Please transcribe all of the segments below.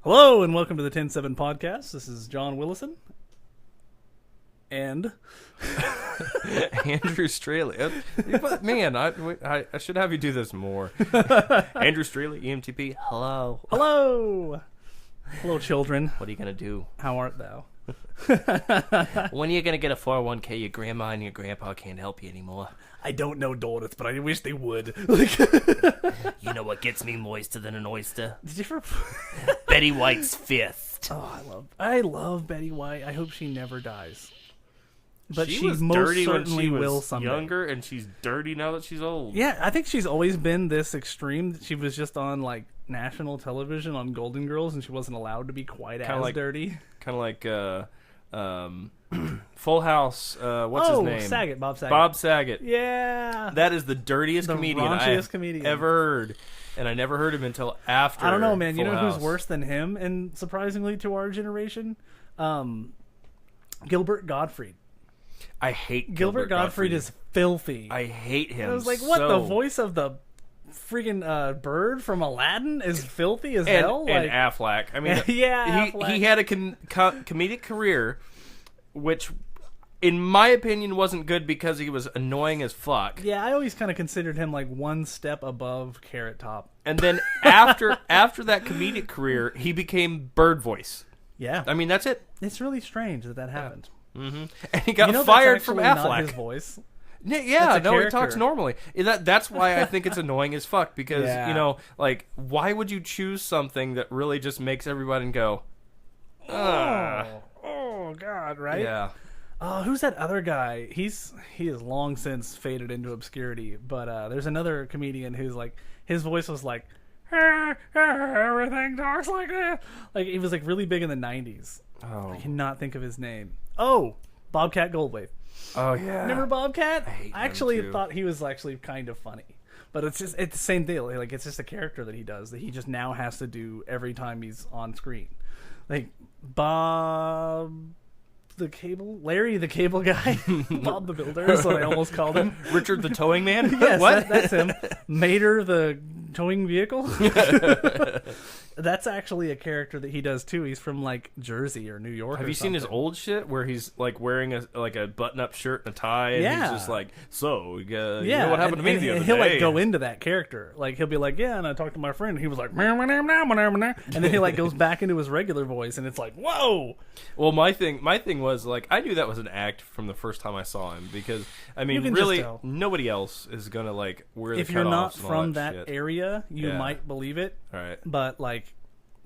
Hello and welcome to the 10-7 podcast. This is John Willison. And Andrew Straley. Man, I should have you do this more. Andrew Straley, EMTP. Hello. hello! Hello, children. What are you going to do? How art thou? When are you going to get a 401k? Your grandma and your grandpa can't help you anymore. I don't know Donuts, but I wish they would. You know what gets me moister than an oyster? Did you ever... Betty White's fist. Oh, I love Betty White. I hope she never dies. But she was most dirty when certainly she was will someday. younger, and she's dirty now that she's old. Yeah, I think she's always been this extreme. She was just on like national television on Golden Girls, and she wasn't allowed to be quite as dirty. Kind of like Full House. What's his name? Saget, Bob Saget. Bob Saget. Yeah, That is the dirtiest comedian I've ever heard, and I never heard him until after. I don't know, man. Full You know House. who's worse than him, and surprisingly to our generation, Gilbert Gottfried. I hate Gilbert Gottfried is filthy. I hate him. I was like, what? The voice of the freaking bird from Aladdin is filthy as hell. And Like, Affleck. I mean, yeah, Affleck. he had a comedic career, which, in my opinion, wasn't good because he was annoying as fuck. Yeah, I always kind of considered him like one step above Carrot Top. And then after that comedic career, he became bird voice. Yeah, I mean, that's it. it's really strange that happened. Mm-hmm. And he got You know, fired that's from actually Affleck. not his voice. Yeah, That's a no, he character. talks normally. That's why I think it's annoying as fuck because, Yeah. you know, like, why would you choose something that really just makes everybody go, Oh, God, right? yeah. Who's that other guy? He has long since faded into obscurity, but there's another comedian who's like, his voice was like, everything talks like this. Like, he was like really big in the 90s. Oh. I cannot think of his name. Oh, Bobcat Goldthwait. Oh, yeah. Remember Bobcat? hate him, I actually too. thought he was actually kind of funny. But it's the same deal. Like, it's just a character that he does that he just now has to do every time he's on screen. Like Larry the Cable Guy, Bob the Builder is what I almost called him. Richard the Towing Man? Yes, What? that's him. Mater the towing vehicle. That's actually a character that he does too. He's from like Jersey or New York. Have or you seen his something. old shit where he's like wearing a button-up shirt and a tie, and Yeah. he's just like, so, you Yeah, know what happened to me the other he'll day? like go into that character. Like he'll be like, yeah, and I talked to my friend. And he was like, "Meow, meow, meow, meow, meow, meow," and then he like goes back into his regular voice, and it's like, whoa. Well, my thing was like I knew that was an act from the first time I saw him because I You mean can just really tell. nobody else is gonna like wear the If you're not cutoffs and all from that shit. area, you Yeah. might believe it. All right. But like,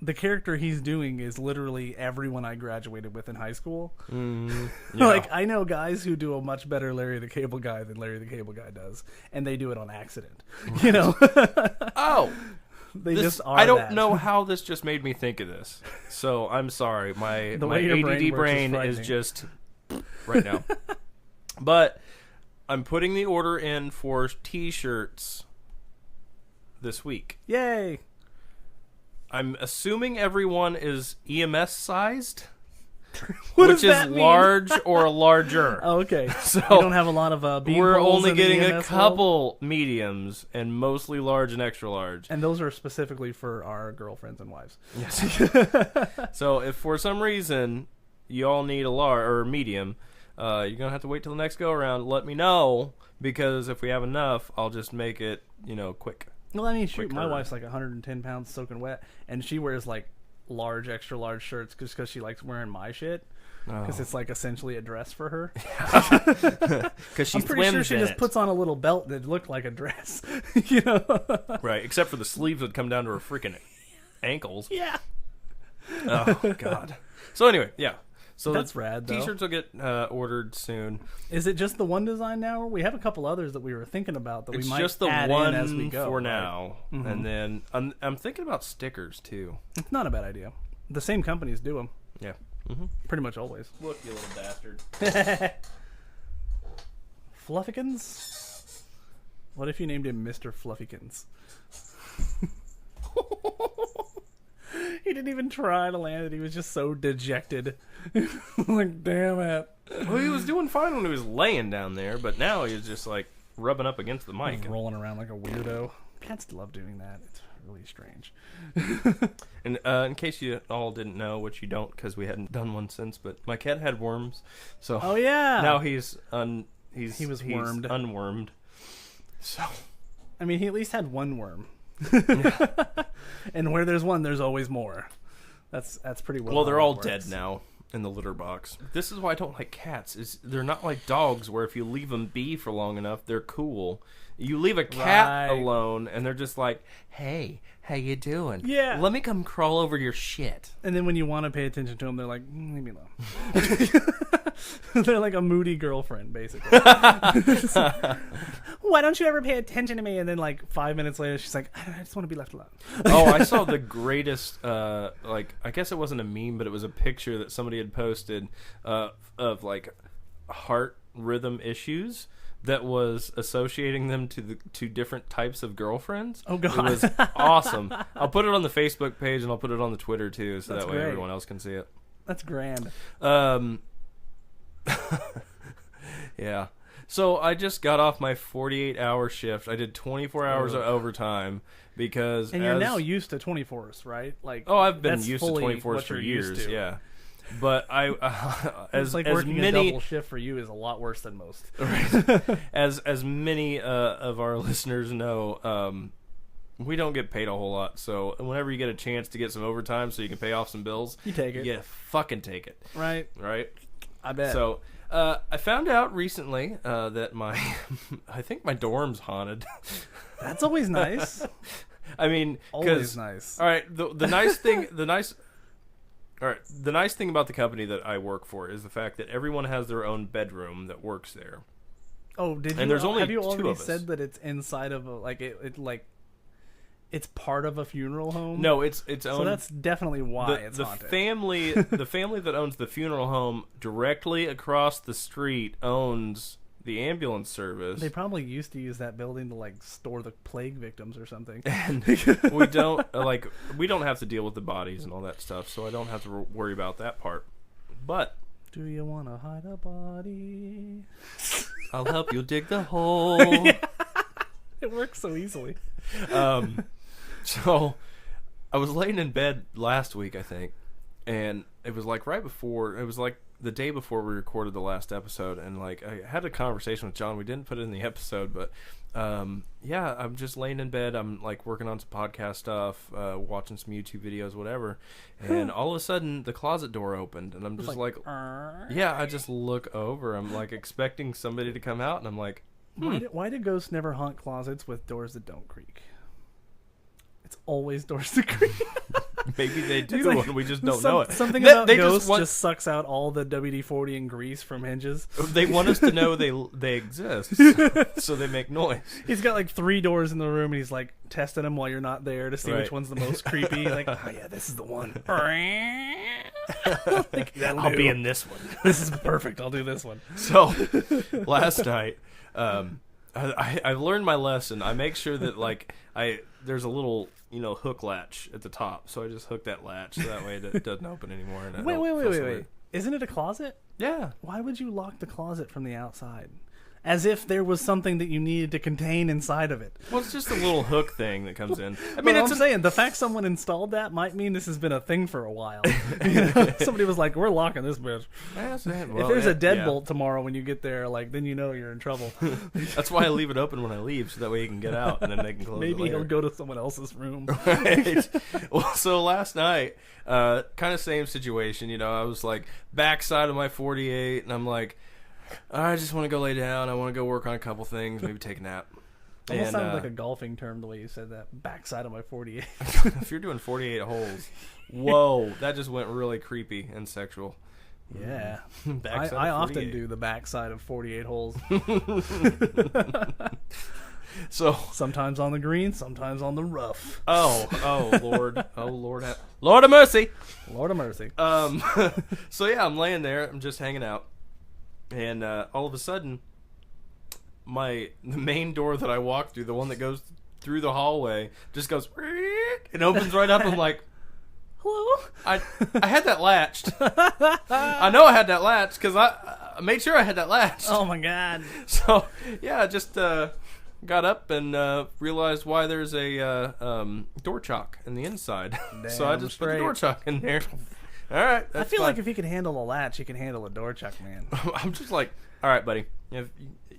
the character he's doing is literally everyone I graduated with in high school. Yeah. Like, I know guys who do a much better Larry the Cable Guy than Larry the Cable Guy does, and they do it on accident. You know, Oh, they this, just are. I don't that. know how this just made me think of this, so I'm sorry. My The my way your ADD brain works is is just right now. But I'm putting the order in for T-shirts this week. Yay! I'm assuming everyone is EMS sized, What which does is that mean? large or larger. Oh, okay. So you don't have a lot of bean We're poles only in the getting a EMS couple mediums and mostly large and extra large. and those are specifically for our girlfriends and wives. Yes. So if for some reason you all need a large or medium, you're gonna have to wait till the next go around. Let me know because if we have enough, I'll just make it quick. Well, I mean, shoot, my Quicker. wife's like 110 pounds soaking wet, and she wears like large, extra large shirts just because she likes wearing my shit. Because it's like essentially a dress for her. Because she I'm pretty sure swims she in just it. puts on a little belt that looked like a dress. You know? Right, except for the sleeves would come down to her freaking ankles. Yeah. Oh God. So anyway, yeah. So That's the rad, though. T-shirts will get ordered soon. Is it just the one design now? We have a couple others that we were thinking about that It's we might just the add one in as we go. for right? now, and then I'm thinking about stickers too. It's not a bad idea. The same companies do them. Yeah. Pretty much always. Look, you little bastard. Fluffykins? What if you named him Mr. Fluffykins? He didn't even try to land it. He was just so dejected. Like, damn it. Well, he was doing fine when he was laying down there, but now he's just like rubbing up against the mic. Rolling around like a weirdo. Cats love doing that. It's really strange. And in case you all didn't know, which you don't because we hadn't done one since, but my cat had worms, so oh yeah, now he was unwormed. So I mean, he at least had one worm. And where there's one, there's always more. That's pretty well. Well, they're all dead now in the litter box. This is why I don't like cats. They're not like dogs where if you leave them be for long enough, they're cool. You leave a cat alone, and they're just like, "Hey, how you doing? Yeah, let me come crawl over your shit." And then when you want to pay attention to them, they're like, "Leave me alone." They're like a moody girlfriend, basically. Why don't you ever pay attention to me? And then like 5 minutes later, she's like, "I just want to be left alone." Oh, I saw the greatest. I guess it wasn't a meme, but it was a picture that somebody had posted of like heart rhythm issues. That was associating them to different types of girlfriends. Oh god, it was awesome. I'll put it on the Facebook page and I'll put it on the Twitter too, so that way everyone else can see it. That's grand. Yeah. So I just got off my 48-hour shift. I did 24 hours of overtime because. And you're now used to 24s, right? Like, I've been used to 24s for years. Yeah. But I, it's like working a double shift for you is a lot worse than most. Right. As many of our listeners know, we don't get paid a whole lot. So whenever you get a chance to get some overtime, so you can pay off some bills, you take it. Yeah, fucking take it. Right. I bet. So I found out recently that I think my dorm's haunted. That's always nice. I mean, always nice. All right, the nice thing, All right, the nice thing about the company that I work for is the fact that everyone has their own bedroom that works there. Oh, did you? And there's only have you two already of us. said that it's inside of it's part of a funeral home? No, it's own. So that's definitely why it's haunted. The family that owns the funeral home directly across the street owns the ambulance service. They probably used to use that building to like store the plague victims or something. And we don't have to deal with the bodies and all that stuff, so I don't have to worry about that part. But do you want to hide a body? I'll help you dig the hole. Yeah. It works so easily. So I was laying in bed last week, I think, and it was like the day before we recorded the last episode, and like I had a conversation with John. We didn't put it in the episode, but yeah, I'm just laying in bed. I'm like working on some podcast stuff, watching some YouTube videos, whatever, and all of a sudden the closet door opened, and I'm just like yeah, I just look over. I'm like expecting somebody to come out, and I'm like, why do ghosts never haunt closets with doors that don't creak? It's always doors that creak. Maybe they do, and we just don't know it. Something about ghosts just sucks out all the WD-40 and grease from hinges. They want us to know they exist, so they make noise. He's got like 3 doors in the room, and he's like testing them while you're not there to see which one's the most creepy. Like, oh yeah, this is the one. Like, I'll be in this one. This is perfect. I'll do this one. So last night, I learned my lesson. I make sure that like there's a little hook latch at the top, so I just hook that latch so that way it doesn't open anymore. And wait. Isn't it a closet? Yeah. Why would you lock the closet from the outside? As if there was something that you needed to contain inside of it. Well, it's just a little hook thing that comes in. I mean, I'm saying the fact someone installed that might mean this has been a thing for a while. Somebody was like, "We're locking this bitch." Well, if there's a deadbolt tomorrow when you get there, like then you know you're in trouble. That's why I leave it open when I leave, so that way you can get out and then they can close it later. Maybe he'll go to someone else's room. Right. Well, so last night, kind of same situation. I was like backside of my 48, and I'm like, I just want to go lay down. I want to go work on a couple things, maybe take a nap. Almost sounded like a golfing term the way you said that. Backside of my 48. If you're doing 48 holes, whoa, that just went really creepy and sexual. Yeah. I often do the backside of 48 holes. So sometimes on the green, sometimes on the rough. Oh Lord, Lord of mercy, Lord of mercy. So yeah, I'm laying there, I'm just hanging out, and all of a sudden, the main door that I walk through, the one that goes through the hallway, just goes. It opens right up. I'm like, hello. I had that latched. I know I had that latched because I made sure I had that latched. Oh my god. So yeah, just got up and realized why there's a door chock in the inside. So I just put the door chock in there. All right, I feel like if he can handle a latch, he can handle a door chock, man. I'm just like, all right, buddy. You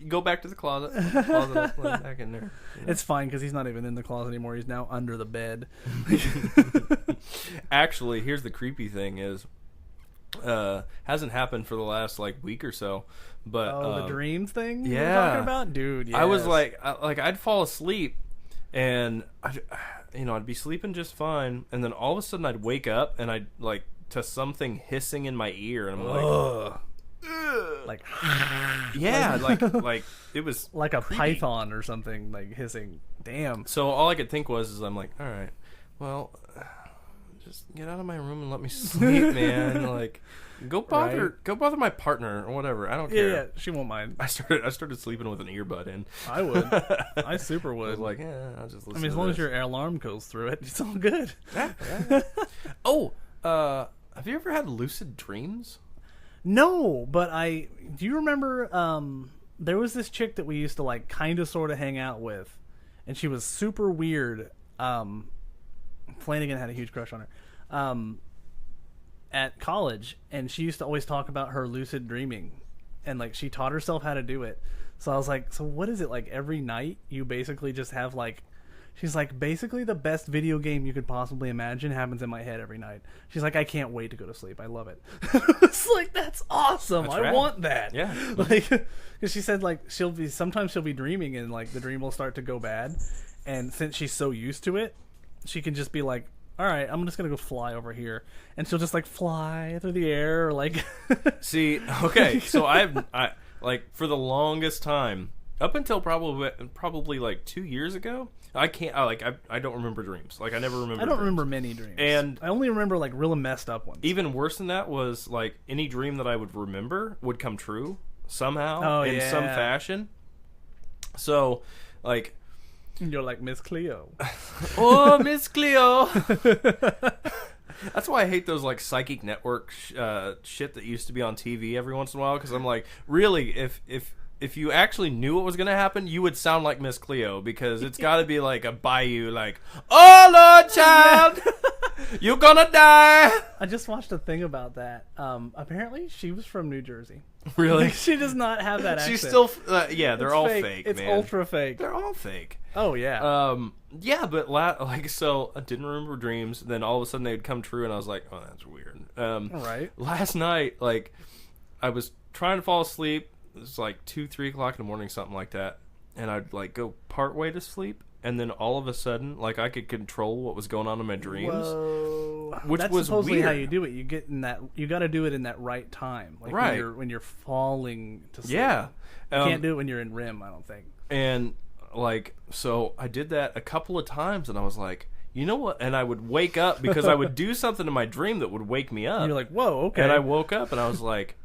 go back to the closet. Put it back in there. You know? It's fine because he's not even in the closet anymore. He's now under the bed. Actually, here's the creepy thing is, hasn't happened for the last like week or so, but the dreams thing yeah, you're talking about, dude. Yes. I was like I'd fall asleep and I'd be sleeping just fine, and then all of a sudden I'd wake up and I'd like to something hissing in my ear, and I'm like, ugh. Like yeah, like it was like a creepy. python or something, like hissing. Damn. So all I could think was I'm like, all right, well, just get out of my room and let me sleep, man. Like, go bother my partner or whatever. I don't care. Yeah, she won't mind. I started sleeping with an earbud in. I would. I super would. I was like, yeah, I'll just listen. I mean, as long as your alarm goes through it, it's all good. Yeah. Oh, have you ever had lucid dreams? No, but do you remember there was this chick that we used to like kind of sort of hang out with, and she was super weird. Flanagan had a huge crush on her at college, and she used to always talk about her lucid dreaming, and like she taught herself how to do it. So I was like, so what is it, like every night you basically just have like, she's like, basically the best video game you could possibly imagine happens in my head every night. She's like, I can't wait to go to sleep. I love it. It's like, that's awesome. That's I rad. want that. Yeah. Like, because she said like sometimes she'll be dreaming and like the dream will start to go bad, and since she's so used to it, she can just be like, all right, I'm just gonna go fly over here, and she'll just like fly through the air, or like. See, okay, so I like for the longest time, up until probably like 2 years ago, I don't remember dreams. Like I never remember. I don't dreams. remember many dreams, and I only remember like really messed up ones. Even worse than that was like any dream that I would remember would come true somehow in some fashion. So, like. You're like Miss Cleo. Oh, Miss Cleo. That's why I hate those like psychic network shit that used to be on TV every once in a while, because I'm like, really, if you actually knew what was going to happen, you would sound like Miss Cleo, because it's got to be like a bayou, like, oh, Lord, child, you're going to die. I just watched a thing about that. Apparently, she was from New Jersey. Really? Like, she does not have that accent. She's still, yeah, they're it's all fake. It's man. ultra fake. They're all fake. Oh, yeah. Yeah, but so I didn't remember dreams. Then all of a sudden they'd come true, and I was like, oh, that's weird. Right. Last night, like, I was trying to fall asleep. It was like 2-3 o'clock in the morning, something like that, and I'd like go part way to sleep, and then all of a sudden, like, I could control what was going on in my dreams. Whoa. Which That's was supposedly weird. how you do it. You get in that. You got to do it in that right time, like right when you're falling to sleep. Yeah, you can't do it when you're in REM. I don't think. And like, so I did that a couple of times, and I was like, you know what? And I would wake up because I would do something in my dream that would wake me up. And you're like, whoa, okay. And I woke up and I was like,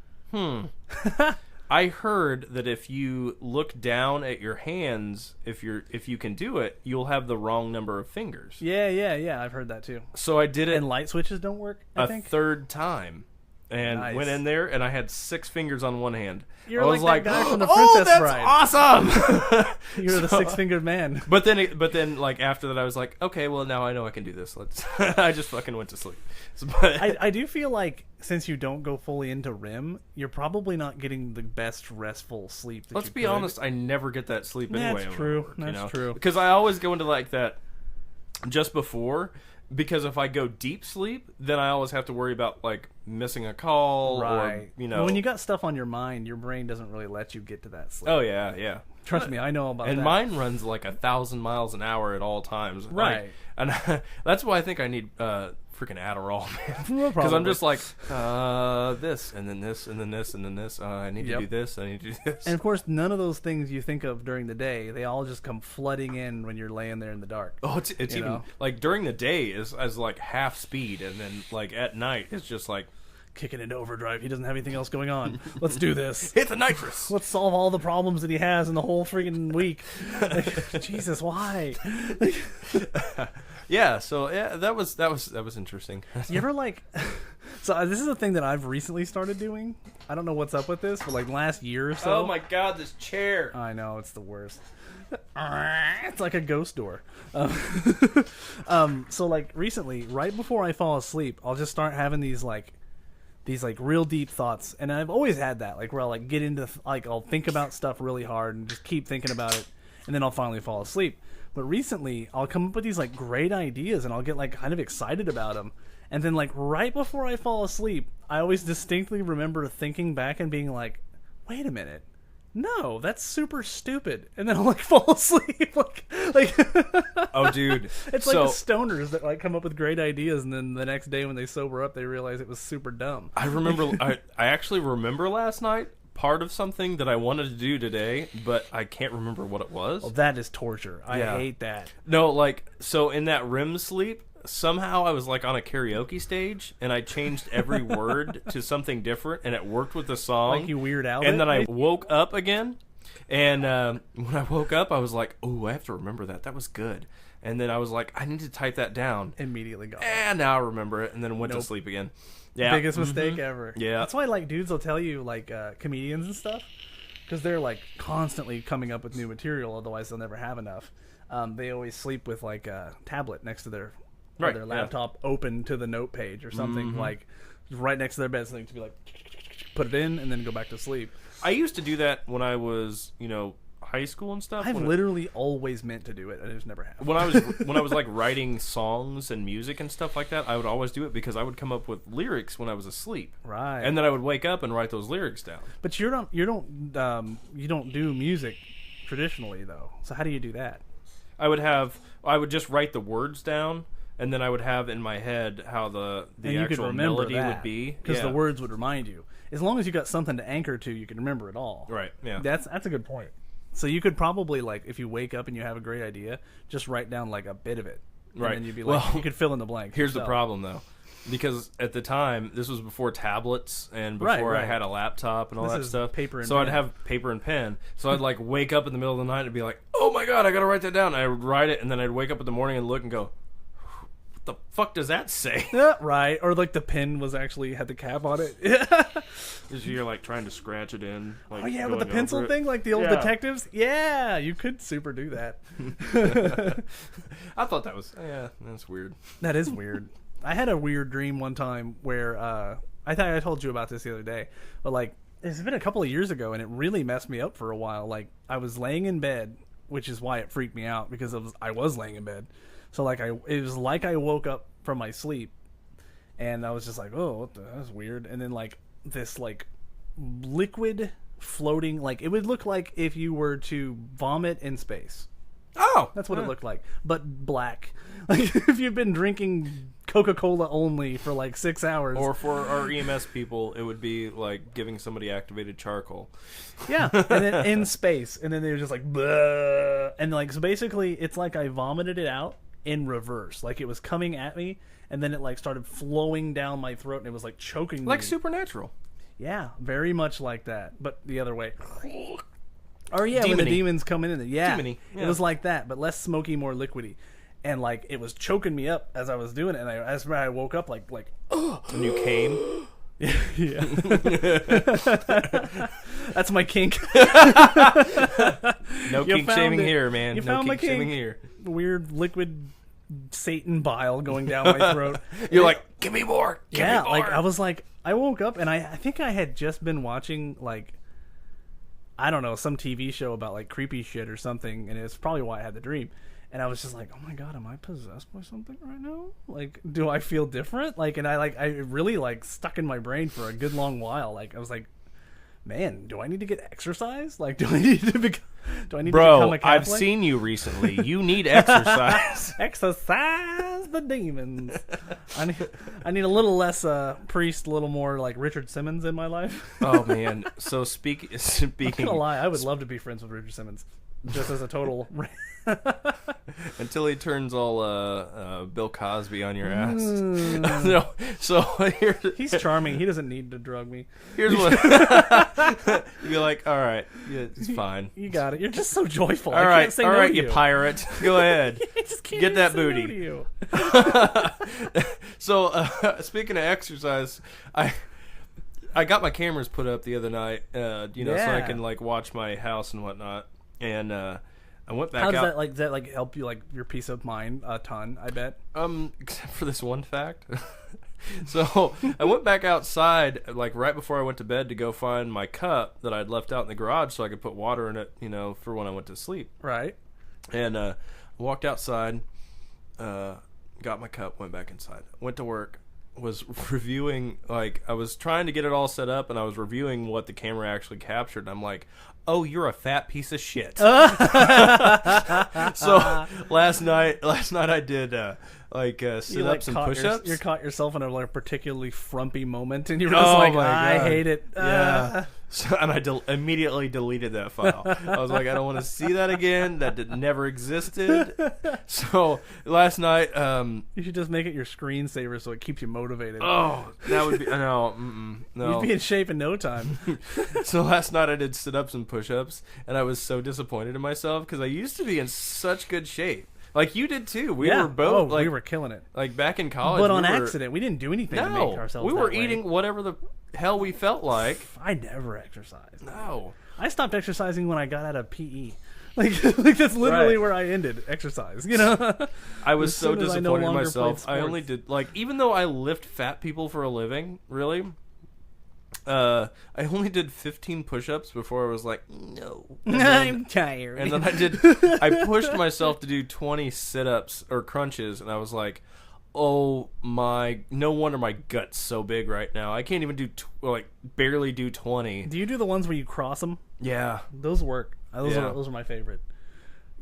I heard that if you look down at your hands, if you can do it, you'll have the wrong number of fingers. Yeah. I've heard that too. So I did it. And light switches don't work, I think? Third time. And nice. Went in there, and I had 6 fingers on one hand. You're I was like that guy from the oh, Princess that's Bride. awesome! You're the 6-fingered man. But then, like after that, I was like, okay, well now I know I can do this. Let's. I just fucking went to sleep. So, but I do feel like since you don't go fully into REM, you're probably not getting the best restful sleep. Let's be honest, I never get that sleep anyway. That's true. Work, that's true. Because I always go into like that just before. Because if I go deep sleep, then I always have to worry about like missing a call, right? Or Well, when you got stuff on your mind, your brain doesn't really let you get to that sleep. Oh yeah. Trust me, I know about that. And that. mine runs like 1,000 miles an hour at all times, right? Like, and that's why I think I need freaking Adderall, man. Because I'm just like this, and then this, and then this, and then this. I need to do this. I need to do this. And of course, none of those things you think of during the day, they all just come flooding in when you're laying there in the dark. Oh, it's even know? Like during the day is as like half speed, and then like at night it's just like kicking into overdrive. He doesn't have anything else going on. Let's do this. Hit the nitrous. Let's solve all the problems that he has in the whole freaking week. Like, Jesus, why? Yeah, so yeah, that was interesting. You ever like? So this is a thing that I've recently started doing. I don't know what's up with this, but like last year or so. Oh my God, this chair! I know, it's the worst. It's like a ghost door. So like recently, right before I fall asleep, I'll just start having these real deep thoughts, and I've always had that, like where I'll like get into like I'll think about stuff really hard and just keep thinking about it, and then I'll finally fall asleep. But recently, I'll come up with these like great ideas, and I'll get like kind of excited about them, and then like right before I fall asleep, I always distinctly remember thinking back and being like, "Wait a minute, no, that's super stupid," and then I'll like fall asleep. like Oh, dude, it's like the stoners that like come up with great ideas, and then the next day when they sober up, they realize it was super dumb. I remember. I actually remember last night part of something that I wanted to do today, but I can't remember what it was. Well, that is torture. I hate that. No, like, so in that REM sleep, somehow I was like on a karaoke stage, and I changed every word to something different, and it worked with the song. Like you Weird Al. And then I woke up again, and when I woke up, I was like, "Oh, I have to remember that. That was good." And then I was like, "I need to type that down." Immediately gone. And now I remember it, and then went to sleep again. Yeah, biggest mistake ever. Yeah, that's why like dudes will tell you like comedians and stuff, because they're like constantly coming up with new material. Otherwise, they'll never have enough. They always sleep with like a tablet next to their laptop open to the note page or something, like right next to their bed, something to be like put it in and then go back to sleep. I used to do that when I was, high school and stuff. I've literally always meant to do it. I just never have. When I was like writing songs and music and stuff like that, I would always do it because I would come up with lyrics when I was asleep. Right. And then I would wake up and write those lyrics down. But you don't do music traditionally though. So how do you do that? I would just write the words down, and then I would have in my head how the actual melody would be, because the words would remind you. As long as you got something to anchor to, you can remember it all. Right. Yeah. That's a good point. So you could probably, like, if you wake up and you have a great idea, just write down like a bit of it. Right. And then you'd be like, you could fill in the blank. Here's the problem though. Because at the time, this was before tablets and before I had a laptop and all that stuff. So I'd have paper and pen. So I'd like wake up in the middle of the night and be like, "Oh my god, I gotta write that down." And I would write it, and then I'd wake up in the morning and look and go, "What the fuck does that say?" Right. Or like the pen was actually had the cap on it. Because you're like trying to scratch it in. Like, oh yeah, with the pencil thing, like the old detectives. Yeah, you could super do that. I thought that was that's weird. That is weird. I had a weird dream one time where I thought I told you about this the other day, but like it's been a couple of years ago, and it really messed me up for a while. Like I was laying in bed, which is why it freaked me out, because I was laying in bed. So like it was like I woke up from my sleep, and I was just like, "Oh, that's weird." And then like this like liquid floating, like it would look like if you were to vomit in space. Oh, that's what it looked like, but black. Like if you'd been drinking Coca-Cola only for like 6 hours. Or for our EMS people, it would be like giving somebody activated charcoal. Yeah, and then in space, and then they were just like, bleh. And like so basically, it's like I vomited it out in reverse, like it was coming at me, and then it like started flowing down my throat, and it was like choking me. Like Supernatural. Yeah, very much like that, but the other way. Or yeah, Demony. when the demons come in, yeah, Demony, yeah, it was like that, but less smoky, more liquidy, and like it was choking me up as I was doing it, and as I woke up, like, and you came. Yeah, that's my kink. No kink shaming here, man. No kink shaming here. Weird liquid Satan bile going down my throat. You're like, give me more. Give me more. Like I was like, I woke up and I think I had just been watching like, I don't know, some TV show about like creepy shit or something, and it's probably why I had the dream. And I was just like, oh my god, am I possessed by something right now? Like, do I feel different? Like, and I really like stuck in my brain for a good long while. Like, I was like, man, do I need to get exercise? Like, do I need to become a Catholic? I've seen you recently. You need exercise. Exercise the demons. I need a little less priest, a little more like Richard Simmons in my life. Oh man. So speaking. I'm not gonna lie, I would love to be friends with Richard Simmons, just as a total. Until he turns all Bill Cosby on your ass. No, so he's charming. He doesn't need to drug me. Here's what you'd be like. All right, yeah, it's fine. You got it. You're just so joyful. All right, all right, you pirate. Go ahead. Get that booty. No So speaking of exercise, I got my cameras put up the other night. So I can like watch my house and whatnot, and I went back How does out. that like help you like your peace of mind a ton? I bet. Except for this one fact. So I went back outside like right before I went to bed to go find my cup that I'd left out in the garage so I could put water in it, for when I went to sleep. Right. And walked outside, got my cup, went back inside, went to work, was reviewing, like I was trying to get it all set up, and I was reviewing what the camera actually captured. And I'm like, oh, you're a fat piece of shit. So last night I did sit-ups and push-ups. You caught yourself in a like particularly frumpy moment, and you were just like, I hate it. Yeah. So, and I immediately deleted that file. I was like, I don't want to see that again. That never existed. So last night, you should just make it your screensaver so it keeps you motivated. Oh, that would be no. You'd be in shape in no time. So last night I did sit-ups and push-ups, and I was so disappointed in myself because I used to be in such good shape. Like you did too. We were both we were killing it. Like back in college. But on accident. We didn't do anything to make ourselves we were that way. eating whatever the hell we felt like. I never exercised. No. I stopped exercising when I got out of PE. Like that's literally where I ended exercise, I was so disappointed in played myself. sports. I only did even though I lift fat people for a living, really, I only did 15 push-ups before I was like, no. I'm tired. And then I pushed myself to do 20 sit-ups or crunches, and I was like, oh my, no wonder my gut's so big right now. I can't even do, barely do 20. Do you do the ones where you cross them? Yeah. Those work. Those are my favorite.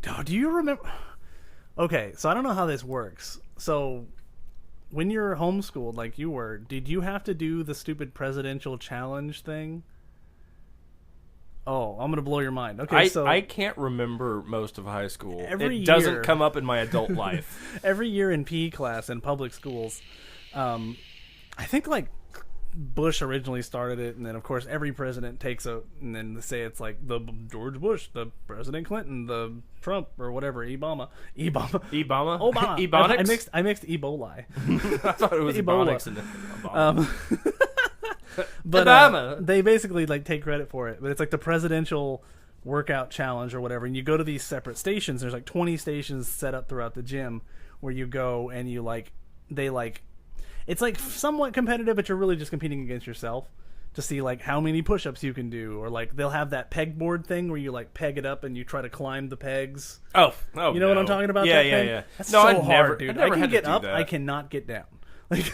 Oh, do you remember? Okay, so I don't know how this works. So when you're homeschooled like you were, did you have to do the stupid presidential challenge thing? Oh, I'm going to blow your mind. Okay, I can't remember most of high school. It doesn't come up in my adult life. Every year in PE class in public schools, I think like Bush originally started it, and then of course every president takes and then they say it's like the George Bush, the President Clinton, the Trump or whatever, Obama. Ebonics? I mixed Ebola. I thought it was Ebonics and but they basically like take credit for it, but it's like the presidential workout challenge or whatever, and you go to these separate stations. There's like 20 stations set up throughout the gym where you go and you it's like somewhat competitive, but you're really just competing against yourself to see like how many push-ups you can do, or like they'll have that pegboard thing where you like peg it up and you try to climb the pegs. Oh, you know what I'm talking about? Yeah. That's no, so hard, dude. I can get up, that. I cannot get down. Like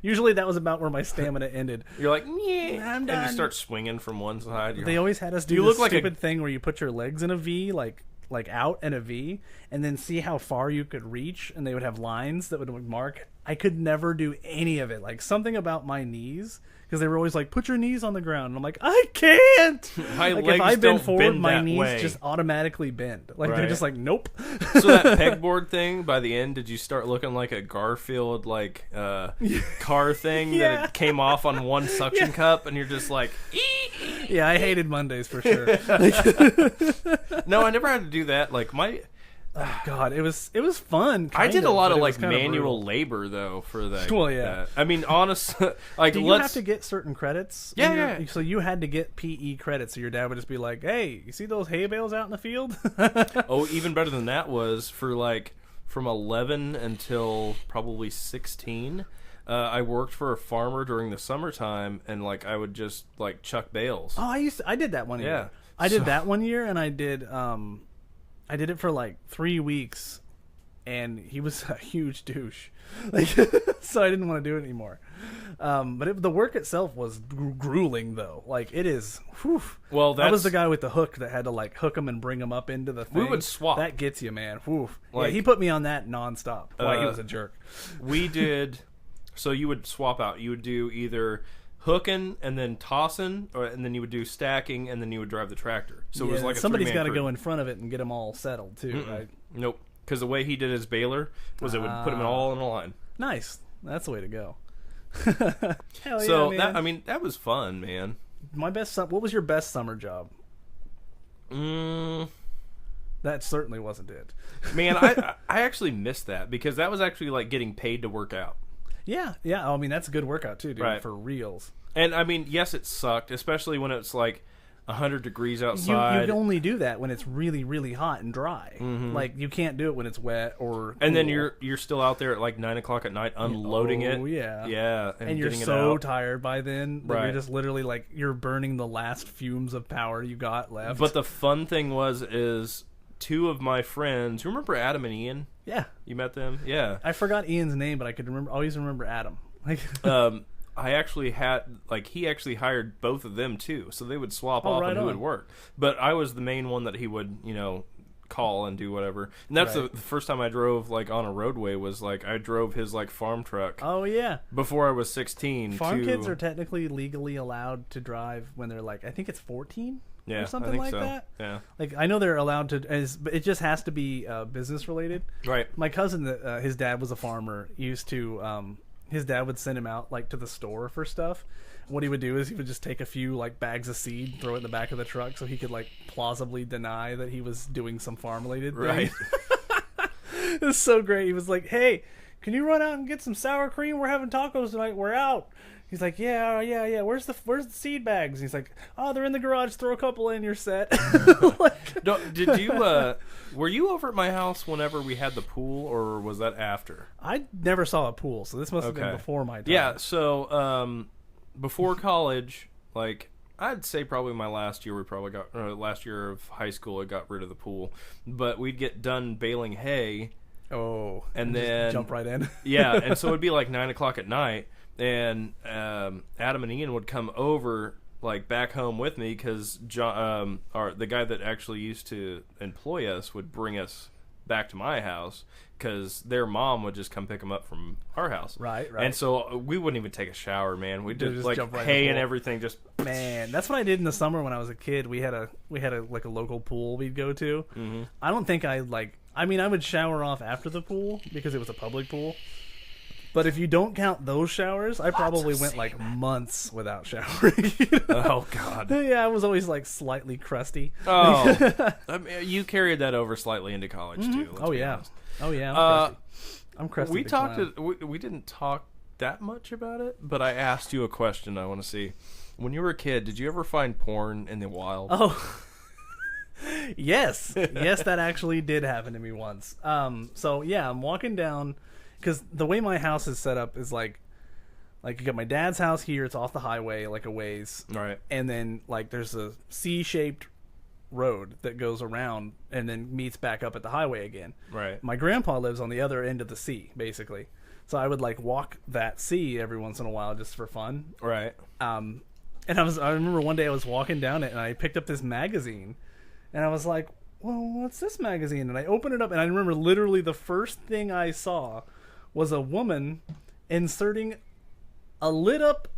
usually that was about where my stamina ended. You're like, yeah, I'm done. And you start swinging from one side. They always had us do this stupid thing where you put your legs in a V, like out in a V, and then see how far you could reach, and they would have lines that would mark. I could never do any of it. Like something about my knees, because they were always like, put your knees on the ground, and I'm like, I can't. My like legs if I bend don't forward, bend my that knees way. just automatically bend. Like they're just like, nope. So that pegboard thing, by the end, did you start looking like a Garfield car thing that it came off on one suction cup, and you're just like, yeah, I hated Mondays for sure. No, I never had to do that. Like oh God, it was fun. I did a lot of like manual labor though for that. Well, yeah. That. I mean, honestly, like do you have to get certain credits? Yeah. So you had to get PE credits. So your dad would just be like, "Hey, you see those hay bales out in the field?" Oh, even better than that was for like from 11 until probably 16. I worked for a farmer during the summertime, and like I would just like chuck bales. Oh, I did that one year. Yeah, I did that one year, and I did it for like 3 weeks, and he was a huge douche. Like, so I didn't want to do it anymore. But the work itself was grueling, though. Like it is. Whew. Well, I was the guy with the hook that had to like hook him and bring him up into the thing. We would swap. That gets you, man. Whew. Like, yeah, he put me on that nonstop. Boy, he was a jerk. We did. So you would swap out. You would do either hooking and then tossing, and then you would do stacking, and then you would drive the tractor. So it was like somebody's got to crew. go in front of it and get them all settled too, right? Nope. Because the way he did his baler was it would put them all in a line. Nice. That's the way to go. Hell so yeah, man. That was fun, man. What was your best summer job? That certainly wasn't it. Man, I actually missed that because that was actually like getting paid to work out. Yeah. I mean, that's a good workout too, dude. Right. For reals. And I mean, yes, it sucked, especially when it's like 100 degrees You outside. can only do that when it's really, really hot and dry. Mm-hmm. Like, you can't do it when it's wet or cool. And then you're still out there at like 9 o'clock at night unloading it. Oh, yeah. Yeah. And you're getting it so out. tired by then that Right. you're just literally like, you're burning the last fumes of power you got left. But the fun thing is 2 of my friends, you remember Adam and Ian? yeah. You met them? Yeah. I forgot Ian's name, but I could always remember Adam. Like, I actually had, like, he actually hired both of them too, so they would swap off right and who on. would work. But I was the main one that he would, call and do whatever. And that's Right. the first time I drove, like, on a roadway was, like, I drove his, like, farm truck oh, yeah. before I was 16. Farm kids are technically legally allowed to drive when they're like, I think it's 14 yeah, or something I think like so. that. Yeah. Like, I know they're allowed to, but it just has to be business related. Right. My cousin, his dad was a farmer, used to, his dad would send him out, like, to the store for stuff. What he would do is he would just take a few, like, bags of seed, throw it in the back of the truck so he could, like, plausibly deny that he was doing some farm-related thing. Right. It was so great. He was like, hey, can you run out and get some sour cream? We're having tacos tonight. We're out. He's like, yeah. Where's the seed bags? And he's like, oh, they're in the garage. Throw a couple in, you're set. Did you, were you over at my house whenever we had the pool, or was that after? I never saw a pool, so this must have been before my time. Yeah, so, before college, like, I'd say probably my last year, last year of high school, I got rid of the pool. But we'd get done baling hay. Oh. And just then jump right in. Yeah, and so it'd be like 9 o'clock at night, and Adam and Ian would come over, like, back home with me, because the guy that actually used to employ us would bring us back to my house, because their mom would just come pick them up from our house. Right. And so we wouldn't even take a shower, man. We'd just like jump right in hay the and pool. everything. Just Man, that's what I did in the summer when I was a kid. We had a like a local pool we'd go to. Mm-hmm. I don't think I would shower off after the pool because it was a public pool. But if you don't count those showers, I probably went like months without showering. Oh God. Yeah, I was always like slightly crusty. Oh, I mean, you carried that over slightly into college too. let's Oh be yeah. honest. Oh yeah. I'm crusty. We big talked. clown. We didn't talk that much about it, but I asked you a question. I want to see. When you were a kid, did you ever find porn in the wild? Oh. Yes, that actually did happen to me once. So yeah, I'm walking down, because the way my house is set up is like you got my dad's house here. It's off the highway, like a ways, Right. and then like there's a C-shaped road that goes around and then meets back up at the highway again. Right. My grandpa lives on the other end of the C, basically. So I would like walk that C every once in a while just for fun. Right. And I remember one day I was walking down it and I picked up this magazine, and I was like, well, what's this magazine? And I opened it up, and I remember literally the first thing I saw was a woman inserting a lit up,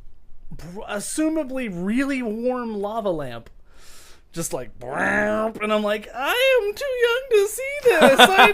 assumably really warm lava lamp. Just like, and I'm like, I am too young to see this. I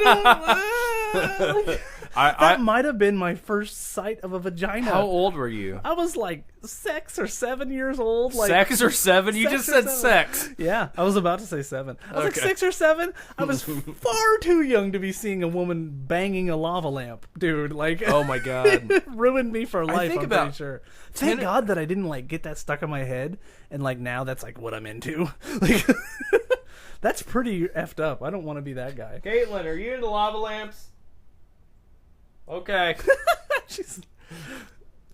don't. That might have been my first sight of a vagina. How old were you? I was like 6 or 7 years old. Like 6 or 7? You just said 6. Yeah, I was about to say 7. I was like Okay. 6 or 7. I was far too young to be seeing a woman banging a lava lamp, dude. Like, Oh my God. it ruined me for life. think I'm about pretty sure. Thank 10 God that I didn't like get that stuck in my head, and like now that's like what I'm into. Like, that's pretty effed up. I don't want to be that guy. Caitlin, are you into lava lamps? Okay. She's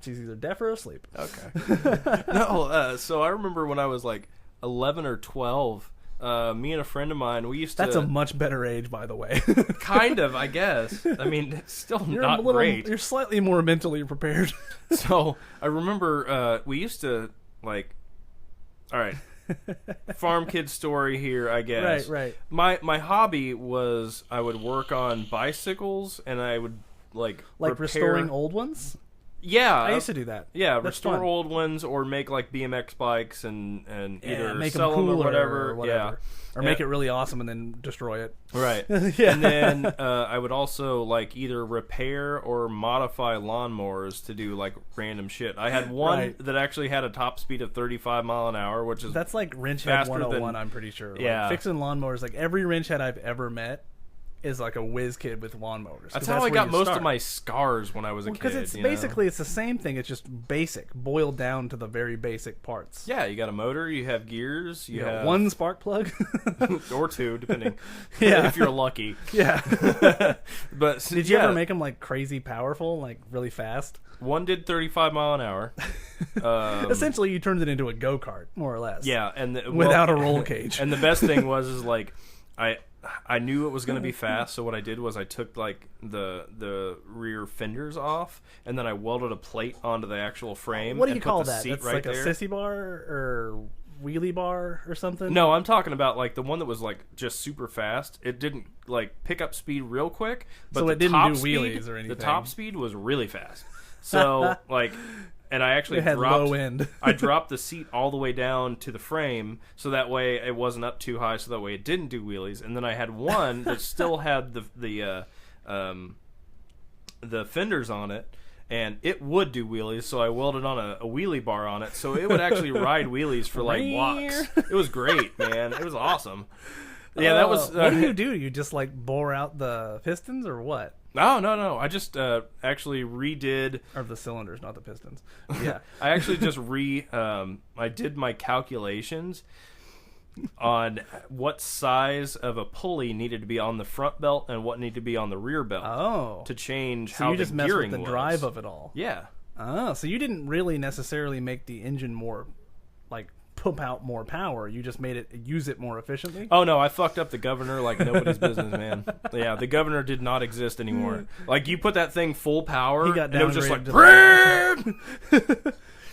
either deaf or asleep. Okay. No, so I remember when I was like 11 or 12, me and a friend of mine, we used to... That's a much better age, by the way. Kind of, I guess. I mean, it's still not great. You're slightly more mentally prepared. So I remember we used to, like... All right. Farm kid story here, I guess. Right. My hobby was I would work on bicycles, and I would, like repair... restoring old ones? Yeah. I used to do that. Yeah, That's restore fun. old ones, or make like BMX bikes and either make sell them them cooler or whatever. or whatever. Or Yeah. make it really awesome and then destroy it. Right. Yeah. And then I would also like either repair or modify lawnmowers to do like random shit. I had one Right. that actually had a top speed of 35 mile an hour, which is That's like wrench head faster 101, than- I'm pretty sure. Yeah. Like, fixing lawnmowers, like every wrench head I've ever met is like a whiz kid with lawnmowers. That's how I got most of my scars when I was a kid. Because it's basically it's the same thing. It's just basic, boiled down to the very basic parts. Yeah, you got a motor, you have gears, you have one spark plug, or two, depending. Yeah, if you're lucky. Yeah. But did you ever make them like crazy powerful, like really fast? One did 35 mile an hour. Essentially, you turned it into a go-kart, more or less. Yeah, and without a roll cage. And the best thing was like I knew it was going to be fast, so what I did was I took like the rear fenders off, and then I welded a plate onto the actual frame. What do you call that? That's right like there. A sissy bar or wheelie bar or something? No, I'm talking about like the one that was like just super fast. It didn't like pick up speed real quick, but so it didn't do wheelies speed, or anything. The top speed was really fast. So like, and I actually had dropped low end. I dropped the seat all the way down to the frame, so that way it wasn't up too high, so that way it didn't do wheelies. And then I had one that still had the fenders on it, and it would do wheelies. So I welded on a wheelie bar on it, so it would actually ride wheelies for like blocks. It was great, man. It was awesome. Yeah, that was. What do? You just like bore out the pistons or what? No. I just actually redid... Or the cylinders, not the pistons. Yeah. I actually just I did my calculations on what size of a pulley needed to be on the front belt and what needed to be on the rear belt. Oh. To change so how you the just messed gearing with the was. drive of it all. Yeah. Oh, so you didn't really necessarily make the engine more, like, pump out more power. You just made it use it more efficiently. Oh no, I fucked up the governor like nobody's business, man. Yeah, the governor did not exist anymore. Like you put that thing full power, he got and it was just like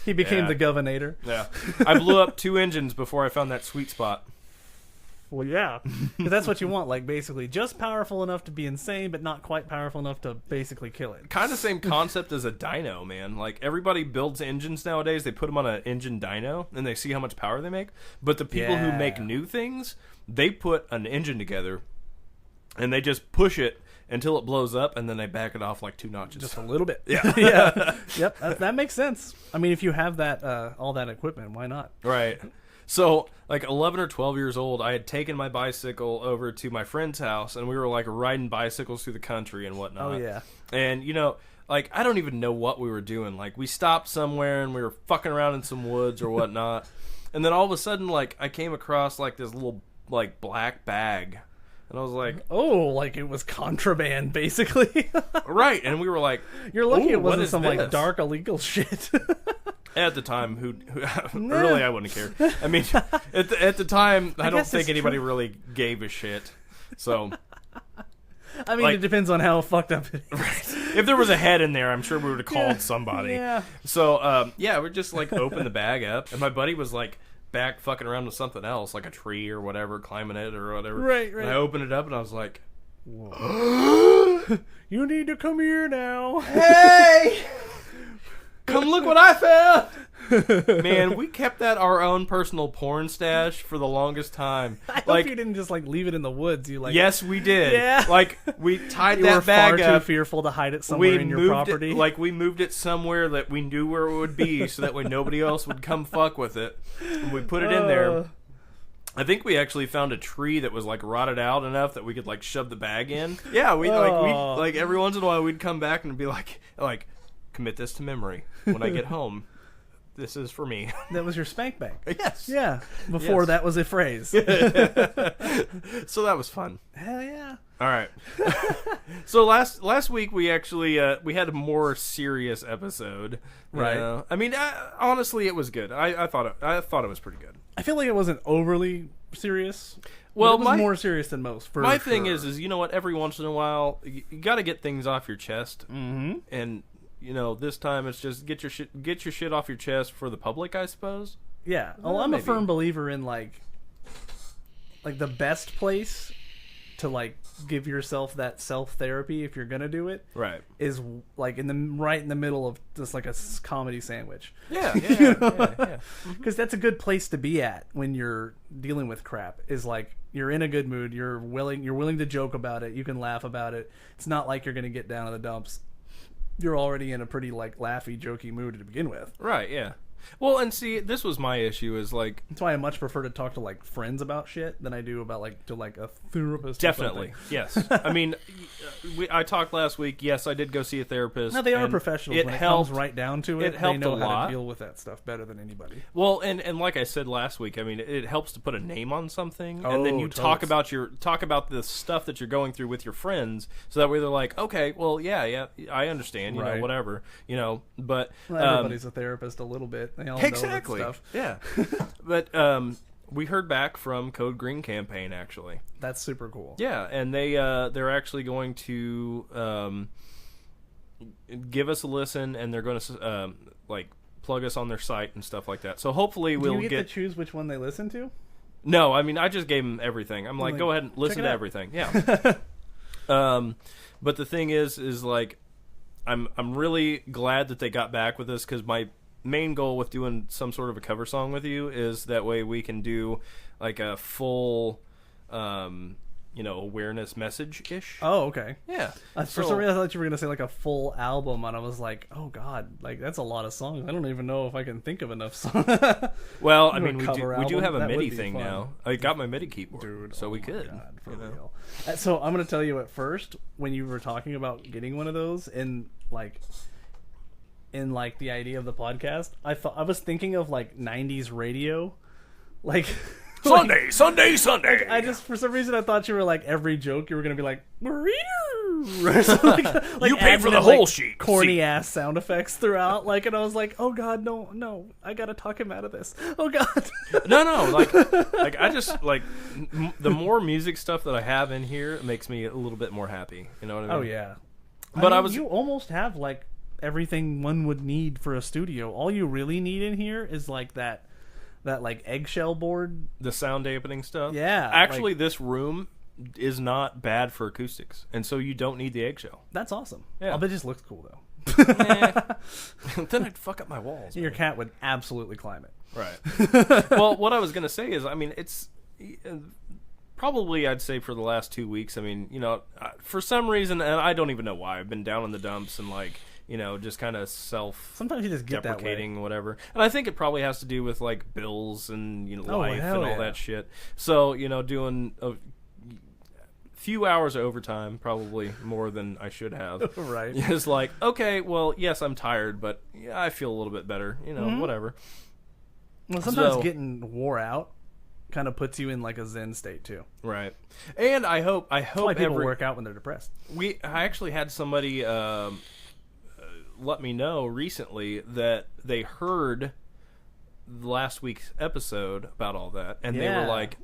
he became the governator. Yeah, I blew up 2 engines before I found that sweet spot. Well, yeah, because that's what you want. Like basically, just powerful enough to be insane, but not quite powerful enough to basically kill it. Kind of same concept as a dyno, man. Like everybody builds engines nowadays, they put them on an engine dyno, and they see how much power they make. But the people who make new things, they put an engine together, and they just push it until it blows up, and then they back it off like 2 notches. Just a little bit. Yeah. Yeah. Yep. That makes sense. I mean, if you have that all that equipment, why not? Right. So, like 11 or 12 years old, I had taken my bicycle over to my friend's house, and we were like riding bicycles through the country and whatnot. Oh yeah. And you know, like I don't even know what we were doing. Like we stopped somewhere and we were fucking around in some woods or whatnot, and then all of a sudden, like I came across like this little like black bag. And I was like, oh, like it was contraband, basically. Right. And we were like, you're lucky it wasn't some this? Like dark illegal shit. At the time, really, I wouldn't care. I mean, at the time, I don't think anybody really gave a shit. So, I mean, like, it depends on how fucked up it is. Right. If there was a head in there, I'm sure we would have called somebody. Yeah. So, we just like opened the bag up, and my buddy was like back fucking around with something else, like a tree or whatever, climbing it or whatever. Right. And I opened it up, and I was like, whoa. You need to come here now. Hey! Come look what I found! Man, we kept that our own personal porn stash for the longest time. I hope you didn't just like leave it in the woods. You like? Yes, we did. Yeah. Like we tied you that were bag far up. Too fearful to hide it somewhere in your property. We moved it somewhere that we knew where it would be, so that way nobody else would come fuck with it. And we put it in there. I think we actually found a tree that was like rotted out enough that we could like shove the bag in. Yeah, we every once in a while we'd come back and be like commit this to memory when I get home. This is for me. That was your spank bank. Yes. Yeah. Before that was a phrase. So that was fun. Hell yeah. All right. So last week we actually we had a more serious episode. Right. I mean, honestly, it was good. I thought it was pretty good. I feel like it wasn't overly serious. Well, it was more serious than most. My thing is you know what? Every once in a while, you got to get things off your chest. Mm-hmm. And you know, this time it's just get your shit off your chest for the public, I suppose. Yeah. Well, I'm a firm believer in like the best place to like give yourself that self therapy if you're gonna do it. Right. Is like in the middle of just like a comedy sandwich. Yeah. Because that's a good place to be at when you're dealing with crap. Is like you're in a good mood. You're willing to joke about it. You can laugh about it. It's not like you're gonna get down in the dumps. You're already in a pretty like laughy, jokey mood to begin with. Right, yeah. Well, and see, this was my issue is like That's why I much prefer to talk to like friends about shit than I do about like to like a therapist. definitely yes. I mean, I talked last week. Yes, I did go see a therapist. No, they are and professionals. It When helped. it comes right down to it, It helped they know a how lot. to deal with that stuff better than anybody. Well, and like I said last week, I mean, it helps to put a name on something, and then Oh, you totes. talk about the stuff that you're going through with your friends, so that way they're like, okay, well, yeah, I understand, you know, Right. whatever, you know, but Well, everybody's a therapist a little bit. They all exactly, know that stuff. yeah, but we heard back from Code Green campaign actually, That's super cool. yeah, and they're actually going to give us a listen, and they're going to like plug us on their site and stuff like that. So hopefully Do we'll you get to choose which one they listen to? No, I mean I just gave them everything. I'm like, Like, go ahead and listen check it to out. everything. Yeah. But the thing is like, I'm really glad that they got back with us, because my main goal with doing some sort of a cover song with you is that way we can do like a full, awareness message ish. Oh, okay. Yeah. For some reason, I thought you were gonna say like a full album, and I was like, "Oh God, like that's a lot of songs. I don't even know if I can think of enough songs." Well, I Do a mean, we cover do album? have a That would MIDI be thing fun. now. I got my MIDI keyboard, Dude, so oh we my could. God, for you know. real. So I'm gonna tell you at first, when you were talking about getting one of those, in the idea of the podcast, I was thinking of like '90s radio, like Sunday, Sunday, Sunday. I just, for some reason, I thought you were like, every joke you were gonna be like, or something like You pay adding for the in, whole like, sheet. corny ass sound effects throughout, like, and I was like, oh God, no, I gotta talk him out of this. Oh God. No, like I just like the more music stuff that I have in here makes me a little bit more happy. You know what I mean? Oh yeah. But you almost have like everything one would need for a studio. All you really need in here is like that like eggshell board. The sound dampening stuff. Yeah, Actually, this room is not bad for acoustics, and so you don't need the eggshell. That's awesome. Yeah. I bet it just looks cool though. Then I'd fuck up my walls. Your cat would absolutely climb it. Right. Well, what I was gonna say is, I mean, it's probably, I'd say, for the last 2 weeks. I mean, you know, for some reason, and I don't even know why, I've been down in the dumps and like, you know, just kind of Sometimes you just get that way. deprecating, whatever. And I think it probably has to do with like bills and life hell and all yeah. that shit. So doing a few hours of overtime, probably more than I should have. Right. It's like, okay, well, yes, I'm tired, but yeah, I feel a little bit better. Whatever. Well, sometimes So- getting wore out kind of puts you in like a zen state too. Right. And I hope That's why people work out when they're depressed. I actually had somebody let me know recently that they heard last week's episode about all that, and they Yeah. were like,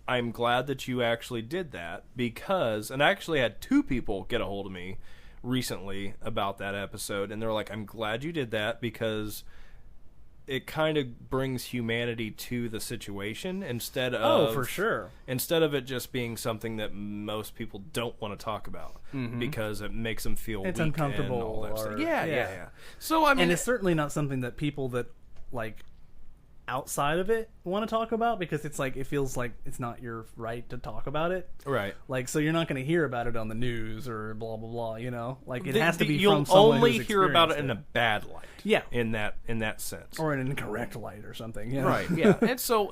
I'm glad that you actually did that, because, and I actually had 2 people get a hold of me recently about that episode, and they're like, I'm glad you did that, because it kind of brings humanity to the situation instead of For sure. instead of it just being something that most people don't want to talk about because it makes them feel It's weak uncomfortable and all that stuff. or- Yeah. yeah. So I mean, And it's certainly not something that people that like outside of it want to talk about, because it's like it feels like it's not your right to talk about it. right. Like, so you're not going to hear about it on the news or blah blah blah. You know, like it has to be You'll from someone only who's hear about it experienced in a bad light. Yeah. In that sense. or in an incorrect light or something. You know? Right. Yeah. And so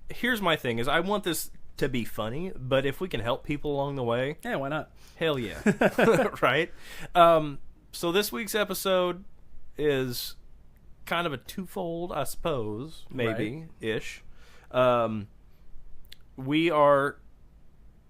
here's my thing: is I want this to be funny, but if we can help people along the way, Yeah, why not? hell yeah. Right? So this week's episode is kind of a twofold, I suppose, maybe-ish. We are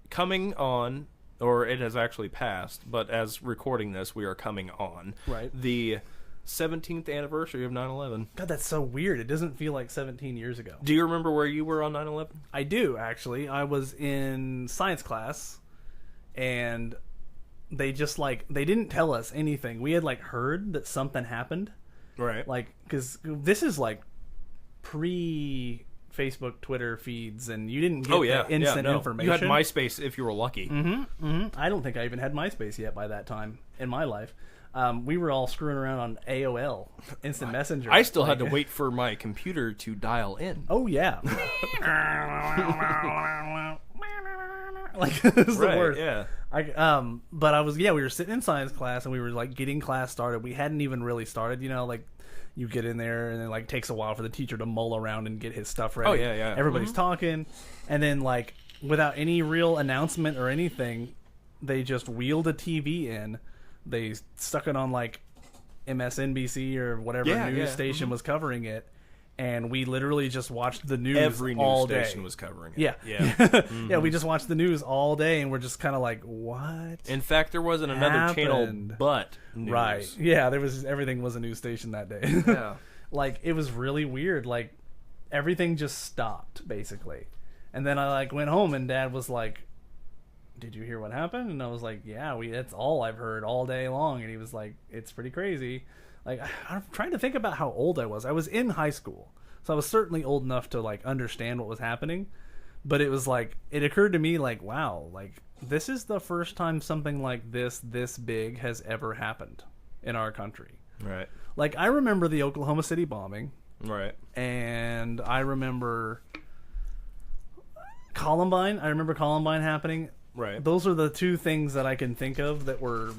coming on, or it has actually passed, but as recording this, we are coming on Right. the 17th anniversary of 9/11. God, that's so weird. It doesn't feel like 17 years ago. Do you remember where you were on 9/11? I do, actually. I was in science class, and they just they didn't tell us anything. We had heard that something happened. Right. Because this is pre Facebook, Twitter feeds, and you didn't get that instant information. You had MySpace if you were lucky. I don't think I even had MySpace yet by that time in my life. We were all screwing around on AOL, Instant Messenger. I still had to wait for my computer to dial in. Oh yeah. It was the worst. Yeah. But we were sitting in science class, and we were getting class started. We hadn't even really started, you get in there and it like takes a while for the teacher to mull around and get his stuff ready. Oh, yeah. Everybody's talking, and then like without any real announcement or anything, they just wheeled a TV in. They stuck it on like MSNBC or whatever news station was covering it, and we literally just watched the news Every news all station day. was covering it. Yeah. Yeah, we just watched the news all day, and we're just kind of like, what? In fact, there wasn't another channel but news. Right. Yeah, everything was a news station that day. Yeah. Like, it was really weird. Like, everything just stopped, basically. And then I like went home, and Dad was like, did you hear what happened? And I was like, yeah, that's all I've heard all day long. And he was like, it's pretty crazy. Like, I'm trying to think about how old I was. I was in high school, so I was certainly old enough to like understand what was happening. But it was like, it occurred to me like, wow, like this is the first time something like this big has ever happened in our country. Right. Like, I remember the Oklahoma City bombing. Right. And I remember Columbine. I remember Columbine happening. Right. Those are the two things that I can think of that were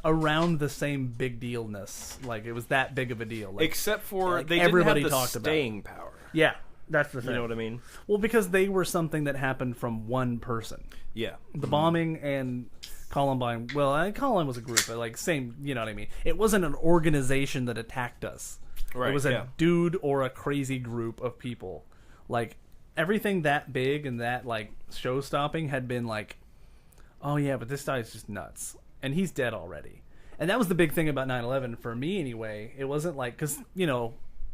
around the same big dealness. Like, it was that big of a deal. Like, except for like they everybody didn't have the talked about staying power. Yeah, that's the thing. You know what I mean? Well, because they were something that happened from one person. Yeah. The bombing and Columbine. Well, Columbine was a group, but like same. You know what I mean? It wasn't an organization that attacked us. Right. It was a dude or a crazy group of people. Like, everything that big and that like show stopping had been like, oh yeah, but this guy's just nuts, and he's dead already. And that was the big thing about 9/11 for me anyway. It wasn't like, because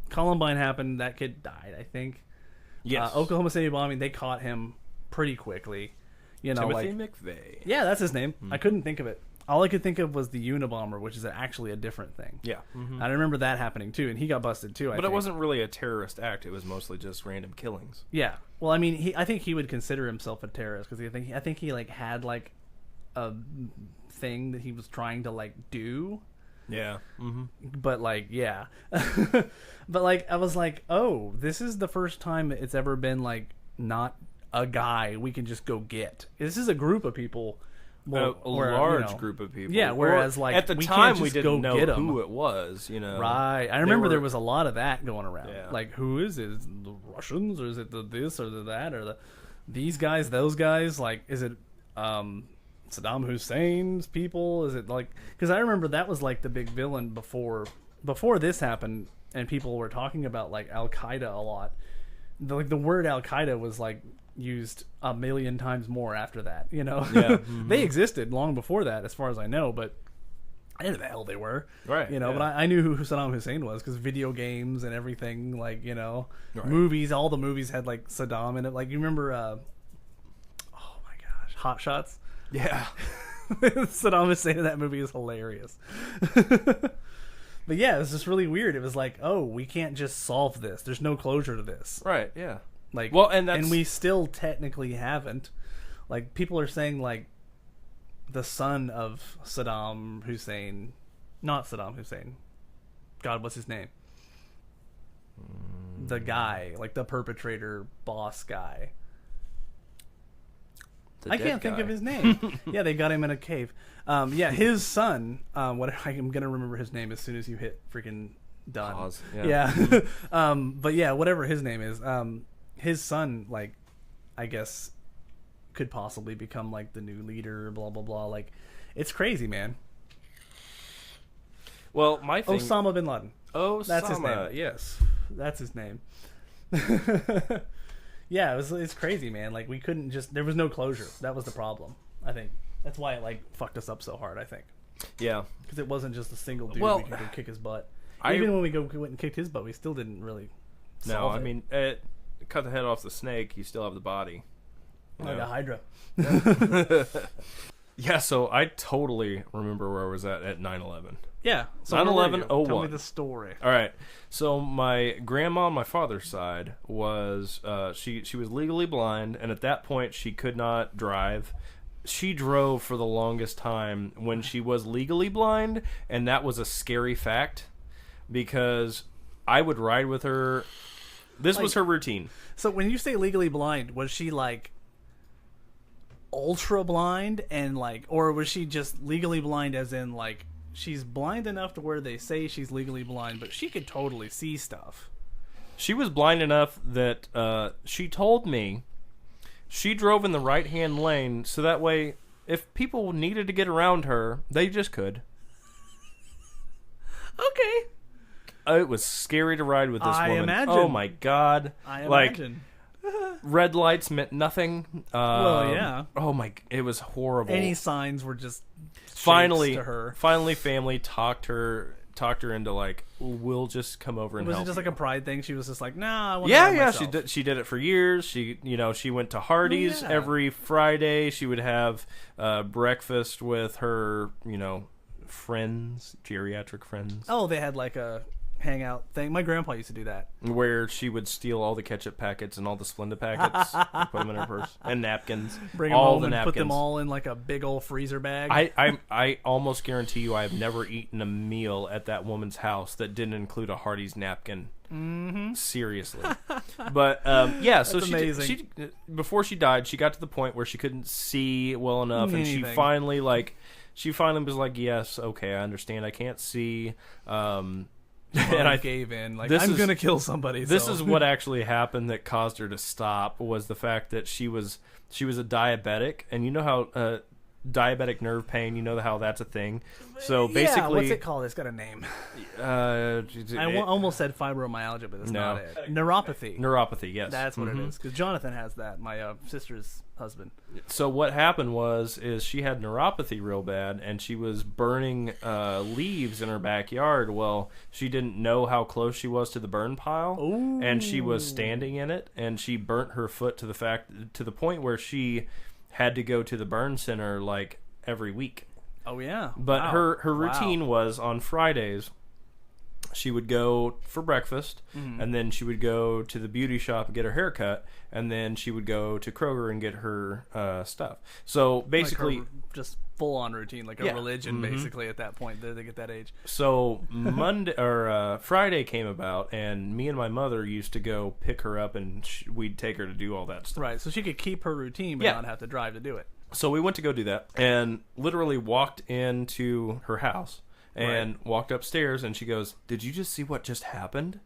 Columbine happened, that kid died, I think. Yes. Oklahoma City bombing, they caught him pretty quickly. Timothy McVeigh. Yeah, that's his name. I couldn't think of it. All I could think of was the Unabomber, which is actually a different thing. Yeah. Mm-hmm. I remember that happening too, and he got busted too. But it wasn't really a terrorist act. It was mostly just random killings. Yeah. Well, I mean, I think he would consider himself a terrorist because I think he like had like a thing that he was trying to like do. Yeah. Mm-hmm. But like, yeah. But like, I was like, oh, this is the first time it's ever been like not a guy we can just go get. This is a group of people. A large group of people. Yeah, whereas like at the we time can't we just didn't go know get 'em. who it was. Right. I remember there was a lot of that going around. Yeah. Like, who is it? Is it the Russians, or is it the this or the that, or these guys, those guys? Like, is it Saddam Hussein's people? Is it like, because I remember that was like the big villain before this happened, and people were talking about like Al Qaeda a lot. The word Al Qaeda was like used a million times more after that. Yeah. Mm-hmm. They existed long before that, as far as I know, but I didn't know the hell they were. Right. But I knew who Saddam Hussein was because video games and everything, like, right. Movies, all the movies had like Saddam in it. Like, you remember oh my gosh, Hot Shots? Yeah. Saddam Hussein in that movie is hilarious. But yeah, it was just really weird. It was like, oh, we can't just solve this. There's no closure to this. Right, yeah. Like, well, and we still technically haven't. Like, people are saying like the son of Saddam Hussein, not Saddam Hussein. God, what's his name? The guy, like the perpetrator boss guy. I can't think of his name. Yeah, they got him in a cave. Yeah, his son. I'm gonna remember his name as soon as you hit freaking done. Pause. Yeah. But yeah, whatever his name is, his son, like, I guess, could possibly become like the new leader. Blah blah blah. Like, it's crazy, man. Well, my thing. Osama bin Laden. That's his name. Yes, that's his name. Yeah, it's crazy, man. Like, we couldn't just, there was no closure. That was the problem, I think. That's why it like fucked us up so hard, I think. Yeah, because it wasn't just a single dude we could go kick his butt. Even when we went and kicked his butt, we still didn't really solve it. I mean, cut the head off the snake, you still have the body. Like a Hydra. Yeah, so I totally remember where I was at 9/11. Yeah. So 9/11/01. Tell me the story. All right. So my grandma on my father's side was she was legally blind, and at that point she could not drive. She drove for the longest time when she was legally blind, and that was a scary fact because I would ride with her. This was her routine. So when you say legally blind, was she like ultra blind and like, or was she just legally blind as in like she's blind enough to where they say she's legally blind, but she could totally see stuff. She was blind enough that she told me she drove in the right-hand lane so that way if people needed to get around her, they just could. Okay. It was scary to ride with this woman. Imagine. Oh my God. I imagine. Red lights meant nothing. Well, yeah. Oh my, it was horrible. Any signs were just finally to her. Finally family talked her into like, we'll just come over and was help. it just like a pride thing? She was just like, nah, I want yeah, to yeah. myself. She did it for years. She went to Hardee's every Friday. She would have breakfast with her, friends, geriatric friends. Oh, they had like a hangout thing. My grandpa used to do that. Where she would steal all the ketchup packets and all the Splenda packets, and put them in her purse, and napkins. Bring them all home the and napkins. put them all in like a big old freezer bag. I almost guarantee you I have never eaten a meal at that woman's house that didn't include a Hardee's napkin. Mm-hmm. Seriously. But yeah, so she before she died, she got to the point where she couldn't see well enough, and she finally was like, yes, okay, I understand, I can't see. And I gave in. Like, I'm going to kill somebody. This is what actually happened that caused her to stop, was the fact that she was a diabetic, and you know how diabetic nerve pain, you know how that's a thing. So basically, yeah, what's it called? It's got a name. I almost said fibromyalgia, but that's not it. Neuropathy. Neuropathy, yes. That's what it is. Because Jonathan has that, my sister's husband. So what happened is she had neuropathy real bad, and she was burning leaves in her backyard. Well, she didn't know how close she was to the burn pile, and she was standing in it, and she burnt her foot to the point where she had to go to the burn center like every week. Oh yeah. But her routine was on Fridays she would go for breakfast, and then she would go to the beauty shop and get her hair cut, and then she would go to Kroger and get her stuff. So basically, like just full on routine, like a religion, basically at that point. They get that age. So Friday came about, and me and my mother used to go pick her up, and we'd take her to do all that stuff. Right, so she could keep her routine, but not have to drive to do it. So we went to go do that, and literally walked into her house. And walked upstairs, and she goes, "Did you just see what just happened?"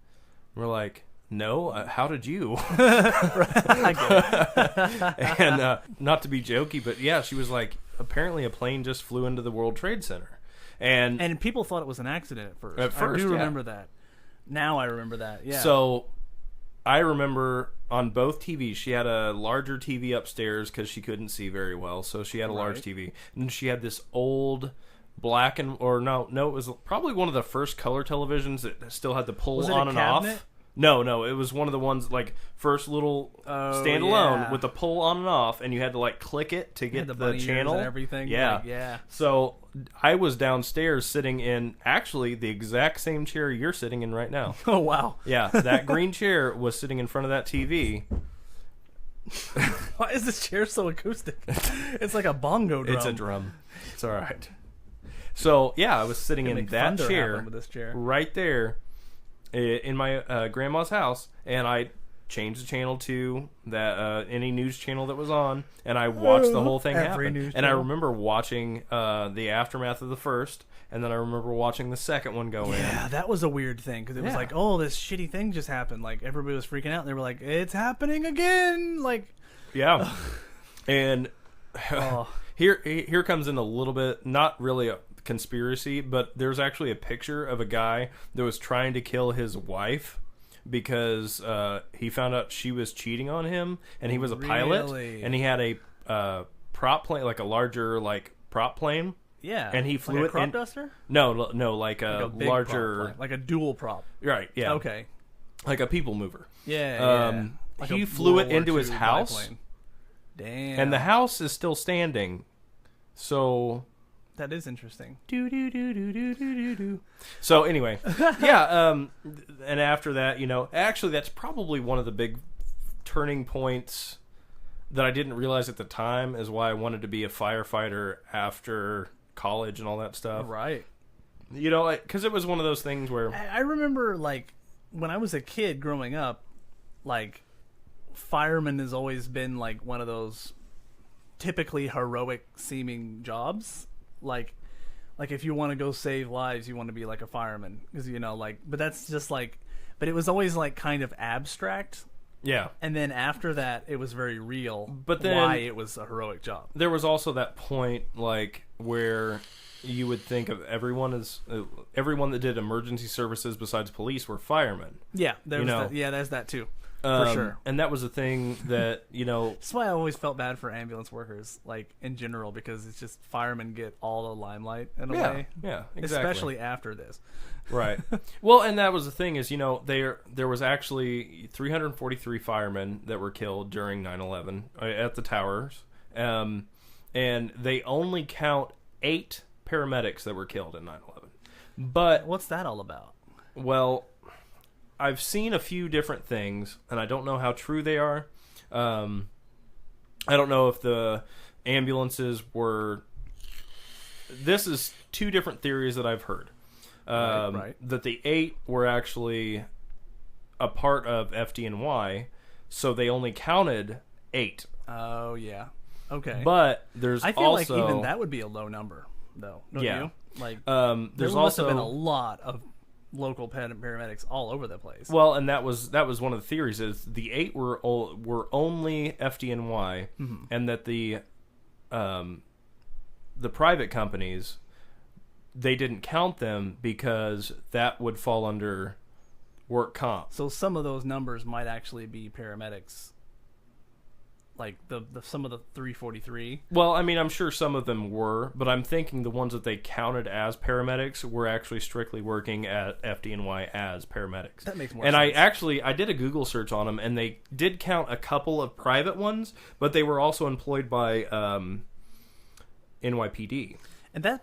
And we're like, "No, how did you?" And not to be jokey, but yeah, she was like, apparently a plane just flew into the World Trade Center. And people thought it was an accident at first. I do remember that. Now I remember that, yeah. So I remember on both TVs, she had a larger TV upstairs because she couldn't see very well, so she had a large TV. And she had this old... black and it was probably one of the first color televisions that still had the pull on and off. No, it was one of the ones like first little standalone with the pull on and off, and you had to like click it to get the channel and everything. Yeah, yeah. So I was downstairs sitting in actually the exact same chair you're sitting in right now. Oh wow! Yeah, that green chair was sitting in front of that TV. Why is this chair so acoustic? It's like a bongo drum. It's a drum. It's all right. So, yeah, I was sitting in that chair, right there in my grandma's house, and I changed the channel to that any news channel that was on, and I watched the whole thing happen. And I remember watching the aftermath of the first, and then I remember watching the second one go in. Yeah, that was a weird thing, because it was like, oh, this shitty thing just happened. Like, everybody was freaking out, and they were like, it's happening again! Like, yeah. And here comes in a little bit, not really a conspiracy, but there's actually a picture of a guy that was trying to kill his wife because he found out she was cheating on him, and he was a pilot, and he had a prop plane, like a larger prop plane. Yeah, and he flew like a crop duster. No, like a larger, like a dual prop. Right? Yeah. Okay. Like a people mover. Yeah. Like he flew it into his house. Biplane. Damn. And the house is still standing. So. That is interesting. So anyway, yeah, and after that, actually that's probably one of the big turning points that I didn't realize at the time is why I wanted to be a firefighter after college and all that stuff. Right. Because it was one of those things where... I remember, when I was a kid growing up, fireman has always been, one of those typically heroic-seeming jobs. like if you want to go save lives, you want to be like a fireman because like. But that's just like, but it was always like kind of abstract. Yeah. And then after that, it was very real. But then why it was a heroic job. There was also that point like where you would think of everyone that did emergency services besides police were firemen. Yeah, there's that too. For sure. And that was a thing that, That's why I always felt bad for ambulance workers, like, in general, because it's just firemen get all the limelight in a way. Yeah, exactly. Especially after this. Right. Well, and that was the thing is, there was actually 343 firemen that were killed during 9/11 at the towers. And they only count 8 paramedics that were killed in 9/11. But what's that all about? Well, I've seen a few different things, and I don't know how true they are. I don't know if the ambulances were... This is 2 different theories that I've heard. Right. That the 8 were actually a part of FDNY, so they only counted 8. Oh, yeah. Okay. But there's I feel also... like even that would be a low number, though. Don't you? Like, there's there must also have been a lot of local paramedics all over the place. Well, and that was one of the theories is the 8 were only FDNY, and that the private companies, they didn't count them because that would fall under work comp. So some of those numbers might actually be paramedics. Like the some of the 343. Well, I mean, I'm sure some of them were, but I'm thinking the ones that they counted as paramedics were actually strictly working at FDNY as paramedics. That makes more sense. And I did a Google search on them, and they did count a couple of private ones, but they were also employed by NYPD. And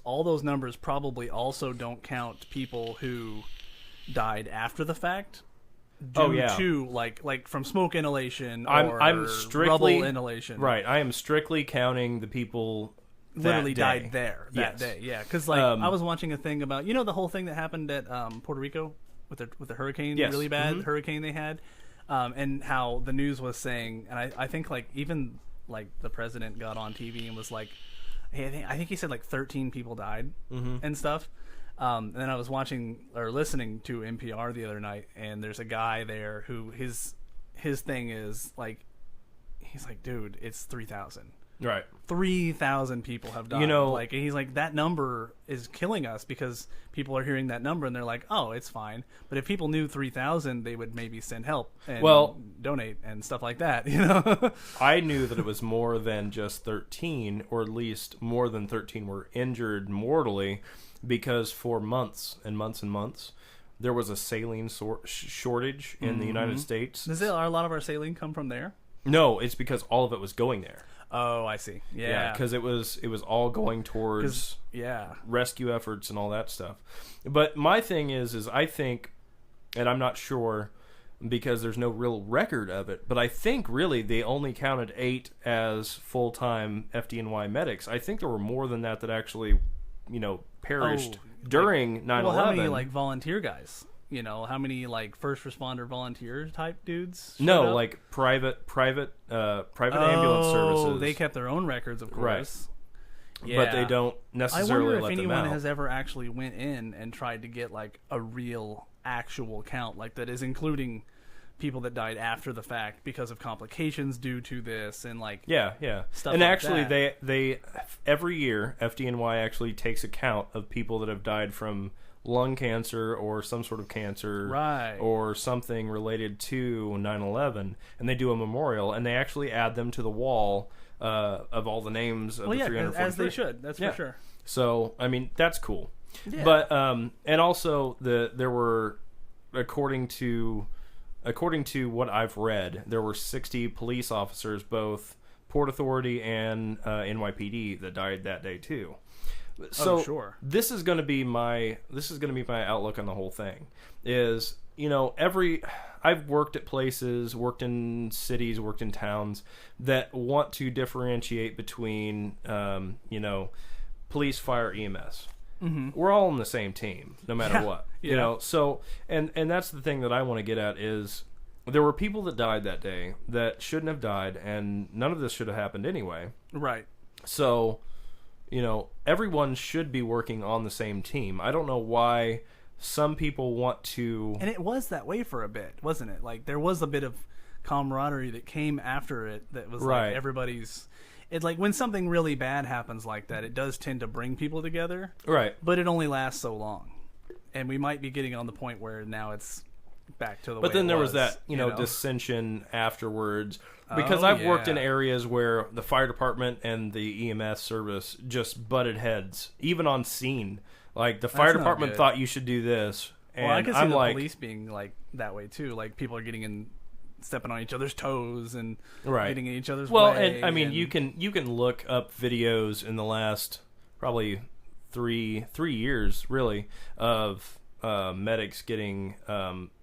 all those numbers probably also don't count people who died after the fact. Due to like from smoke inhalation or I'm strictly, rubble inhalation. Right. I am strictly counting the people literally that died there that day. Yeah, because I was watching a thing about the whole thing that happened at Puerto Rico with the hurricane, really bad hurricane they had, and how the news was saying, and I think like even like the president got on TV and was like, hey, I think he said like 13 people died and stuff. And then I was watching or listening to NPR the other night, and there's a guy there who his thing is like, he's like, dude, it's 3,000. Right. 3,000 people have died. Like, and he's like, that number is killing us because people are hearing that number and they're like, oh, it's fine. But if people knew 3,000, they would maybe send help and donate and stuff like that. I knew that it was more than just 13, or at least more than 13 were injured mortally. Because for months and months and months, there was a saline shortage in the United States. Does a lot of our saline come from there? No, it's because all of it was going there. Oh, I see. Yeah, because it was all going towards rescue efforts and all that stuff. But my thing is I think, and I'm not sure because there's no real record of it, but I think really they only counted 8 as full-time FDNY medics. I think there were more than that actually, perished during 9/11. Well, how many like volunteer guys? How many like first responder volunteer type dudes? No, like private ambulance services. They kept their own records, of course. Right. Yeah. But they don't necessarily let them out. I wonder if anyone has ever actually went in and tried to get like a real actual count like that is including people that died after the fact because of complications due to this and like stuff and like actually that. they every year FDNY actually takes account of people that have died from lung cancer or some sort of cancer or something related to 9/11, and they do a memorial and they actually add them to the wall of all the names of the 343. As they should. That's for sure. So I mean that's cool. But and also there were according to what I've read, there were 60 police officers, both Port Authority and NYPD, that died that day too. So this is going to be my outlook on the whole thing. Is I've worked at places, worked in cities, worked in towns that want to differentiate between police, fire, EMS. Mm-hmm. We're all on the same team, no matter what. So and that's the thing that I want to get at is there were people that died that day that shouldn't have died, and none of this should have happened anyway. Right. So everyone should be working on the same team. I don't know why some people want to... And it was that way for a bit, wasn't it? Like, there was a bit of camaraderie that came after it that was Right. like everybody's... It's like when something really bad happens like that, it does tend to bring people together. Right. But it only lasts so long. And we might be getting on the point where now it's back to the way it was. But then there was that, dissension afterwards. Because Oh, I've worked in yeah. areas where the fire department and the EMS service just butted heads, even on scene. Like, the fire not department good. thought you should do this. And Well, I can see I'm the like, police being like that way too. Like, people are getting in, stepping on each other's toes and Right. getting in each other's well, way. and I mean, you can look up videos in the last probably three years, really, of medics getting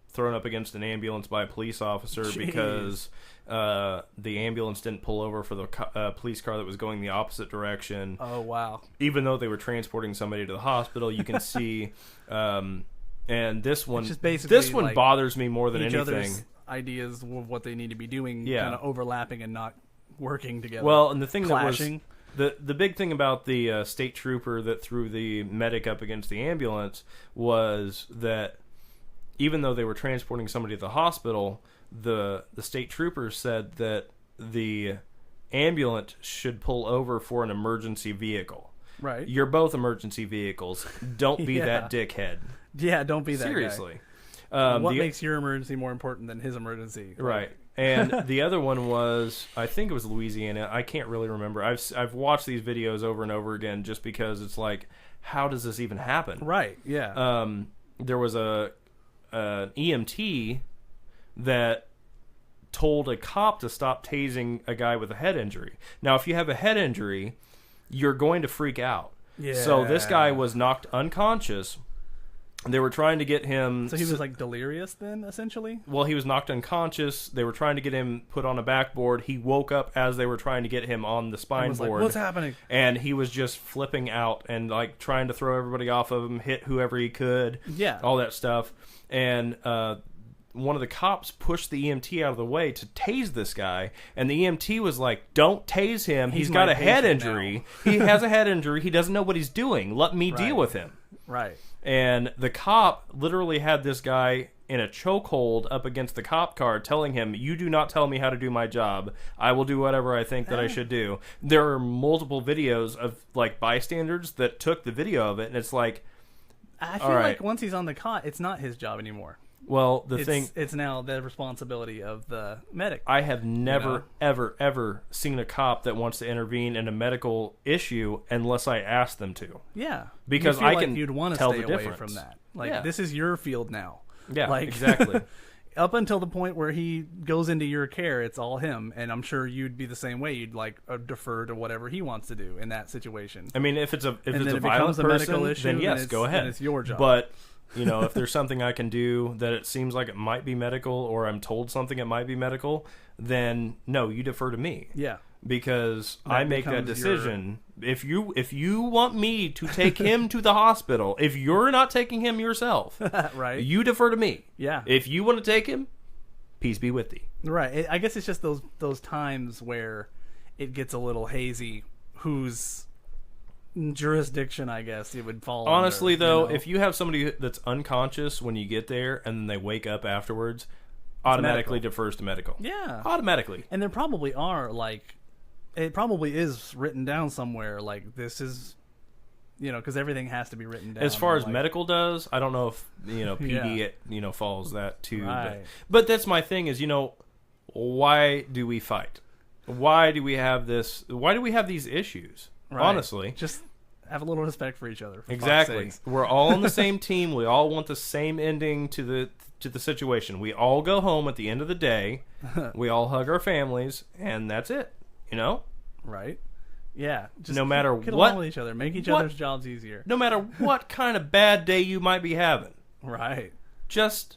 thrown up against an ambulance by a police officer Jeez. because the ambulance didn't pull over for the police car that was going the opposite direction. Oh, wow. Even though they were transporting somebody to the hospital, you can see. And this one, It's just basically this one like bothers me more than each anything. other's ideas of what they need to be doing Yeah. kind of overlapping and not working together. Well, and the thing clashing. that was the big thing about the state trooper that threw the medic up against the ambulance was that even though they were transporting somebody to the hospital, the state trooper said that the ambulance should pull over for an emergency vehicle. Right. You're both emergency vehicles. Don't be Yeah. that dickhead. Yeah, don't be that Seriously. guy. What makes your emergency more important than his emergency? Right. And the other one was, I think it was Louisiana. I can't really remember. I've watched these videos over and over again just because it's like, how does this even happen? Right, yeah. There was an EMT that told a cop to stop tasing a guy with a head injury. Now, if you have a head injury, you're going to freak out. Yeah. So this guy was knocked unconscious. They were trying to get him... So he was like delirious then, essentially? Well, he was knocked unconscious. They were trying to get him put on a backboard. He woke up as they were trying to get him on the spine was board. like, what's happening? And he was just flipping out and like trying to throw everybody off of him, hit whoever he could, Yeah. all that stuff. And one of the cops pushed the EMT out of the way to tase this guy, and the EMT was like, "Don't tase him. He's got my a head patient injury. He has a head injury. He doesn't know what he's doing. Let me deal Right. with him." Right. And the cop literally had this guy in a chokehold up against the cop car telling him, "You do not tell me how to do my job. I will do whatever I think that I should do." There are multiple videos of like bystanders that took the video of it, and it's like, I feel All right. like once he's on the cot, it's not his job anymore. well, It's now the responsibility of the medic. I have never, know? ever seen a cop that wants to intervene in a medical issue unless I ask them to. Yeah. Because You feel I like can you'd want to tell stay the away difference. from that. Like, Yeah. this is your field now. Yeah, Like, exactly. Up until the point where he goes into your care, it's all him. And I'm sure you'd be the same way. You'd like defer to whatever he wants to do in that situation. I mean, if it's a then violent it becomes a medical person, issue, then then yes, it's- go then ahead. it's your job. But if there's something I can do that it seems like it might be medical, or I'm told something it might be medical, then no, you defer to me. Yeah. Because That I make that becomes decision. If you want me to take him to the hospital, if you're not taking him yourself, Right. you defer to me. Yeah. If you want to take him, peace be with thee. Right. I guess it's just those times where it gets a little hazy whose jurisdiction, I guess, it would fall Honestly, under, though, if you have somebody that's unconscious when you get there and then they wake up afterwards, automatically medical. defers to medical. Yeah. Automatically. And there probably are, like, it probably is written down somewhere, like, this is, because everything has to be written down. As far as like, medical does, I don't know if PD Yeah. follows that too. Right. But that's my thing is why do we fight? Why do we have this? Why do we have these issues? Right. Honestly, Just have a little respect for each other. For exactly. fuck's sakes. We're all on the same team. We all want the same ending to the situation. We all go home at the end of the day. We all hug our families, and that's it. Right. Yeah. Just No matter get what- along with each other. Make each what- other's jobs easier. No matter what kind of bad day you might be having, Right. just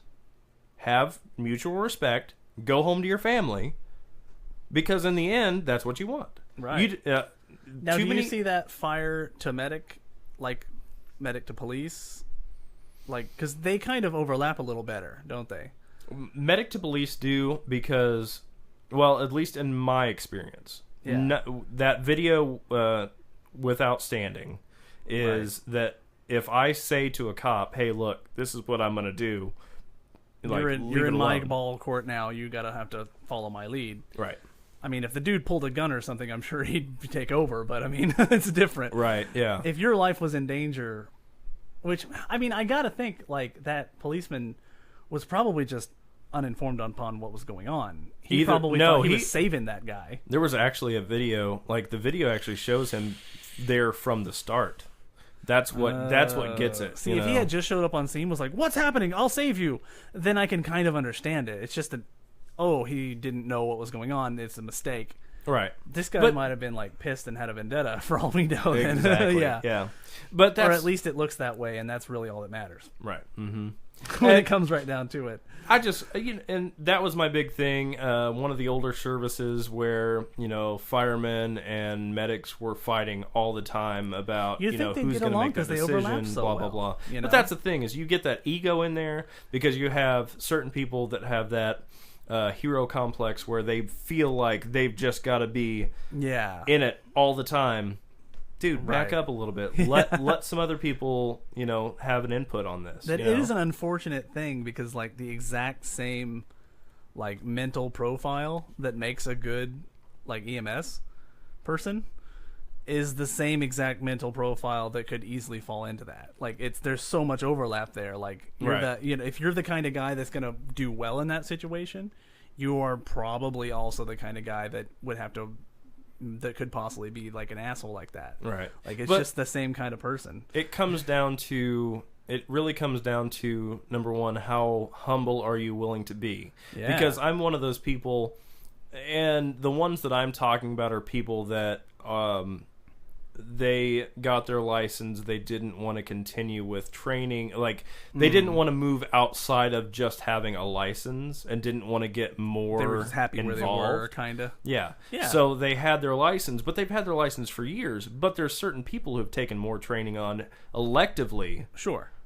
have mutual respect. Go home to your family, because in the end, that's what you want. Right. Now, too do many- you see that fire to medic, like medic to police? Like, because they kind of overlap a little better, don't they? Medic to police do because, well, at least in my experience, Yeah. that video without standing is that if I say to a cop, "Hey, look, this is what I'm going to do," like, you're in my ball court now. You gotta have to follow my lead. Right. I mean, if the dude pulled a gun or something, I'm sure he'd take over. But I mean, it's different. Right. Yeah. If your life was in danger, which I mean, I gotta think like that policeman was probably just uninformed upon what was going on. He probably thought he was saving that guy. There was actually a video. Like the video actually shows him there from the start. That's what gets it. See, if he had just showed up on scene, was like, "What's happening? I'll save you," then I can kind of understand it. It's just that, he didn't know what was going on. It's a mistake. Right. This guy might have been like pissed and had a vendetta for all we know. Exactly. Yeah. But or at least it looks that way, and that's really all that matters. Right. Mm-hmm. When it comes right down to it. And that was my big thing. One of the older services where, firemen and medics were fighting all the time about, who's going to make that decision, blah, blah. But that's the thing is you get that ego in there because you have certain people that have that hero complex where they feel like they've just got to be in it all the time. Dude, back up a little bit. Let some other people, have an input on this. That is an unfortunate thing because, like, the exact same, like, mental profile that makes a good, like, EMS person is the same exact mental profile that could easily fall into that. Like, there's so much overlap there. Like, if you're the kind of guy that's gonna do well in that situation, you are probably also the kind of guy that would have to. That could possibly be like an asshole like that. Right. Like it's just the same kind of person. It really comes down to, number one, how humble are you willing to be? Yeah. Because I'm one of those people, and the ones that I'm talking about are people that they got their license, they didn't want to continue with training, like they didn't want to move outside of just having a license and didn't want to get more they were just happy involved. Where they were, kind of. Yeah. So they had their license, but they've had their license for years, but there's certain people who've taken more training on electively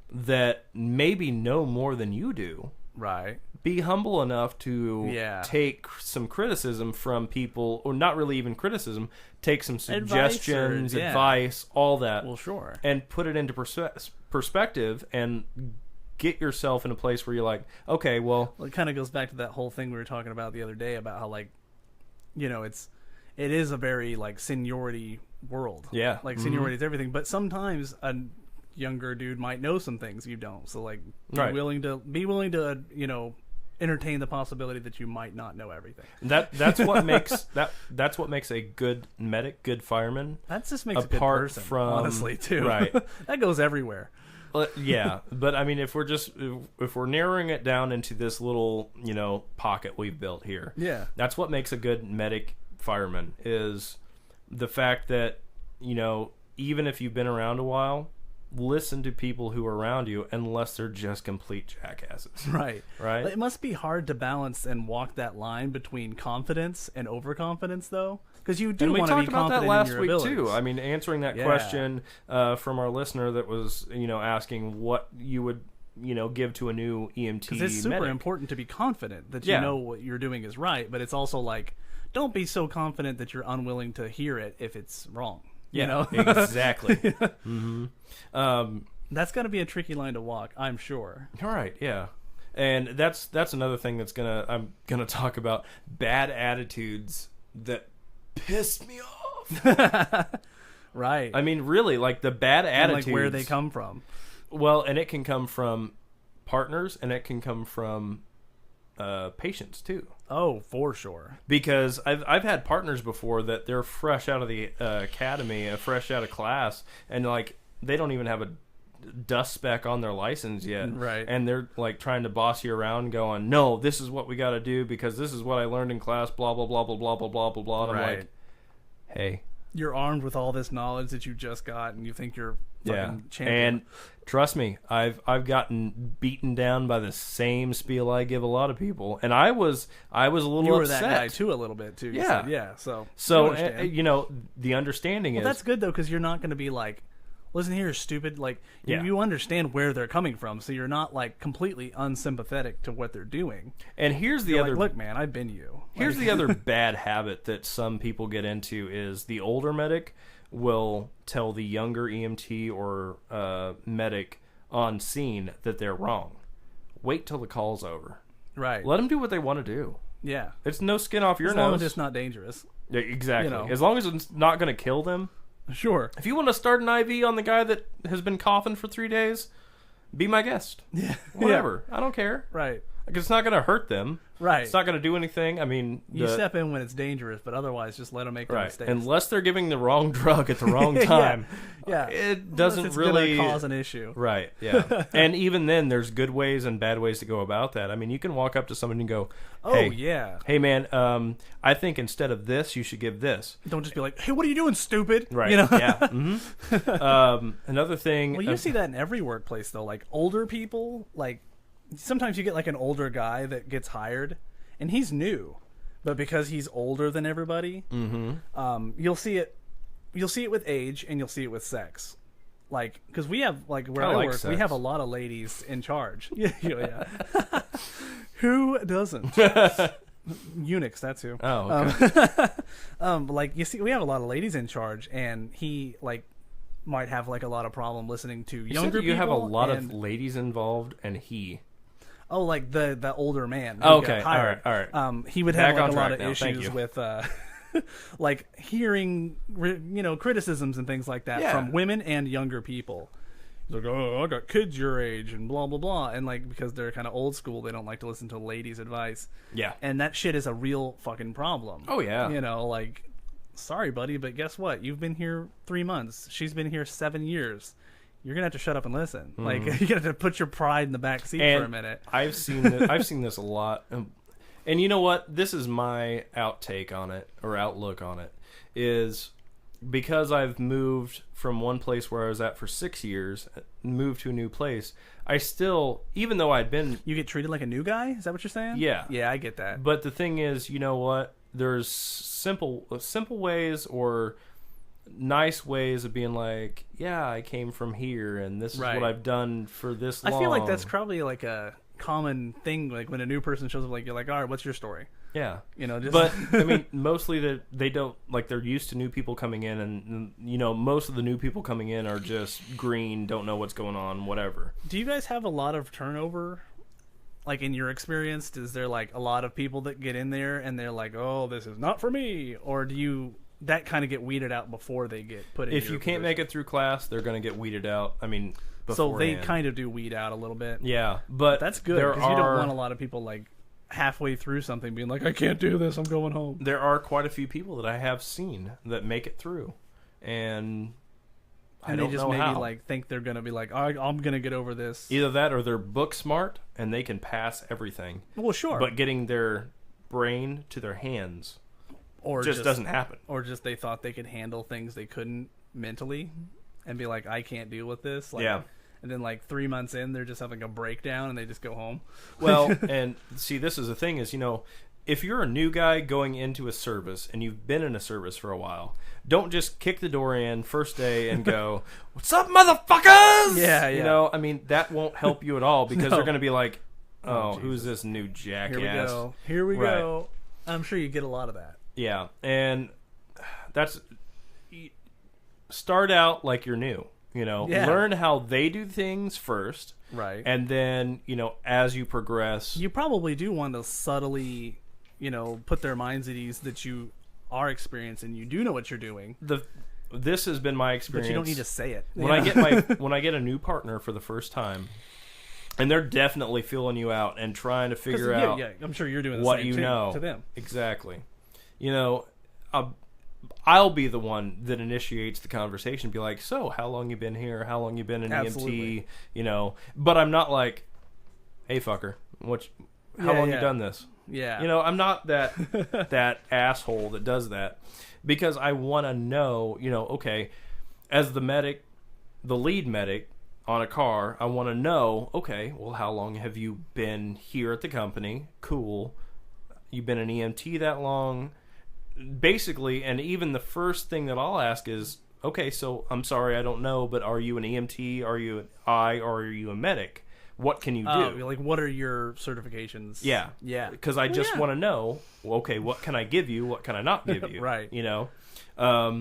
that maybe know more than you do. Right. Be humble enough to take some criticism from people, or not really even criticism, take some suggestions, advice, all that. Well, sure. And put it into perspective and get yourself in a place where you're like, okay, well... It kind of goes back to that whole thing we were talking about the other day about how, like, it is a very, like, seniority world. Yeah. Like, seniority is everything. But sometimes a younger dude might know some things you don't. So, like, be willing to, entertain the possibility that you might not know everything. That's what makes that's what makes a good medic, good fireman. That just makes a good person, honestly, too. Right. That goes everywhere. Yeah, but I mean, if we're narrowing it down into this little pocket we've built here, that's what makes a good medic fireman is the fact that even if you've been around a while, listen to people who are around you unless they're just complete jackasses. Right. Right? It must be hard to balance and walk that line between confidence and overconfidence, though. Because you do want to be confident in your abilities. We talked about that last week, too. I mean, answering that question from our listener that was, asking what you would, give to a new EMT Because it's super important to be confident that you know what you're doing is right, but it's also like, don't be so confident that you're unwilling to hear it if it's wrong. Exactly. Mm-hmm. That's got to be a tricky line to walk, I'm sure. All right, yeah. And that's another thing I'm gonna talk about, bad attitudes that piss me off. Right. I mean, really, like the bad attitudes, like where they come from. Well, and it can come from partners, and it can come from patients too. Oh, for sure. Because I've had partners before that they're fresh out of the academy, fresh out of class, and like they don't even have a dust speck on their license yet. Right. And they're like trying to boss you around, going, "No, this is what we got to do because this is what I learned in class." Blah blah blah blah blah blah blah blah blah. And I'm like, hey. You're armed with all this knowledge that you just got, and you think you're fucking champion. And trust me, I've gotten beaten down by the same spiel I give a lot of people, and I was a little upset. You were that guy too, a little bit too. Yeah, So the understanding is that's good though, because you're not going to be like, listen here, stupid. Like you understand where they're coming from, so you're not like completely unsympathetic to what they're doing. And here's the other look, man, I've been you. Here's the other bad habit that some people get into is the older medic will tell the younger EMT or medic on scene that they're wrong. Wait till the call's over. Right. Let them do what they want to do. Yeah. It's no skin off your as nose. long as it's not dangerous. Yeah, exactly. You know. As long as it's not going to kill them. Sure. If you want to start an IV on the guy that has been coughing for 3 days, be my guest. Yeah. Whatever. I don't care. Right. Because it's not going to hurt them. Right. It's not going to do anything. I mean... You step in when it's dangerous, but otherwise just let them make their mistakes. Unless they're giving the wrong drug at the wrong time. Yeah. It doesn't it's really... gonna cause an issue. Right, yeah. And even then, there's good ways and bad ways to go about that. I mean, you can walk up to someone and go, hey, hey man, I think instead of this, you should give this. Don't just be like, hey, what are you doing, stupid? Right, you know? yeah. Mm-hmm. Another thing... Well, you see that in every workplace, though. Like, older people, like... Sometimes you get like an older guy that gets hired, and he's new, but because he's older than everybody, you'll see it. You'll see it with age, and you'll see it with sex. Like, because we have like where I work, we have a lot of ladies in charge. Yeah. Who doesn't? Eunuchs, that's who. Oh, okay. Like you see, we have a lot of ladies in charge, and he like might have like a lot of problem listening to younger people. You have a lot of ladies involved, and he. Oh, like the older man. Oh, okay, all right. He would have like a lot of issues with like hearing criticisms and things like that from women and younger people. He's like, oh, I got kids your age and blah blah blah, and like because they're kind of old school, they don't like to listen to ladies' advice. Yeah, and that shit is a real fucking problem. Oh yeah, like, sorry buddy, but guess what? You've been here 3 months. She's been here 7 years. You're gonna have to shut up and listen. Mm-hmm. Like you're gonna have to put your pride in the back seat for a minute. I've seen this, I've seen this a lot, and you know what? This is my outtake on it or outlook on it is because I've moved from one place where I was at for 6 years, moved to a new place. I still, even though I'd been, you get treated like a new guy. Is that what you're saying? Yeah, yeah, I get that. But the thing is, you know what? There's simple ways or nice ways of being like, yeah, I came from here and this is what I've done for this long. I feel like that's probably like a common thing, like when a new person shows up, like you're like, all right, what's your story? Yeah, just but I mean, mostly they don't, like, they're used to new people coming in, and most of the new people coming in are just green, don't know what's going on, whatever. Do you guys have a lot of turnover? Like, in your experience, is there like a lot of people that get in there and they're like, oh, this is not for me, or do you that kind of get weeded out before they get put in? If you can't make it through class, they're going to get weeded out. I mean, beforehand. So they kind of do weed out a little bit. Yeah, but that's good because you don't want a lot of people like halfway through something being like, I can't do this, I'm going home. There are quite a few people that I have seen that make it through, and I don't they just know maybe how. Like think they're going to be like, I'm going to get over this. Either that or they're book smart and they can pass everything. Well, sure. But getting their brain to their hands or just doesn't happen. Or just they thought they could handle things they couldn't mentally and be like, I can't deal with this. Like, yeah. And then like 3 months in, they're just having a breakdown and they just go home. Well, and see, this is the thing is, if you're a new guy going into a service and you've been in a service for a while, don't just kick the door in first day and go, what's up, motherfuckers? Yeah. I mean, that won't help you at all because they're going to be like, oh, who's this new jackass? Here we go. I'm sure you get a lot of that. Yeah, and that's start out like you're new. Learn how they do things first, right? And then as you progress, you probably do want to subtly, put their minds at ease that you are experienced and you do know what you're doing. This has been my experience, but you don't need to say it. When I get a new partner for the first time. And they're definitely filling you out and trying to figure out. Yeah, I'm sure you're doing the what same you know to them. Exactly. I'll be the one that initiates the conversation. Be like, so how long you been here? How long you been in Absolutely. EMT? But I'm not like, hey fucker, how long you done this? Yeah. I'm not that asshole that does that because I want to know. Okay, as the medic, the lead medic on a car, I want to know, okay, well, how long have you been here at the company? Cool. You've been an EMT that long? Basically, and even the first thing that I'll ask is, okay, so I'm sorry, I don't know, but are you an EMT? Are you an I? Or are you a medic? what can you do? Like, what are your certifications? Yeah. Because I just want to know, well, okay, what can I give you? What can I not give you? Right. You know?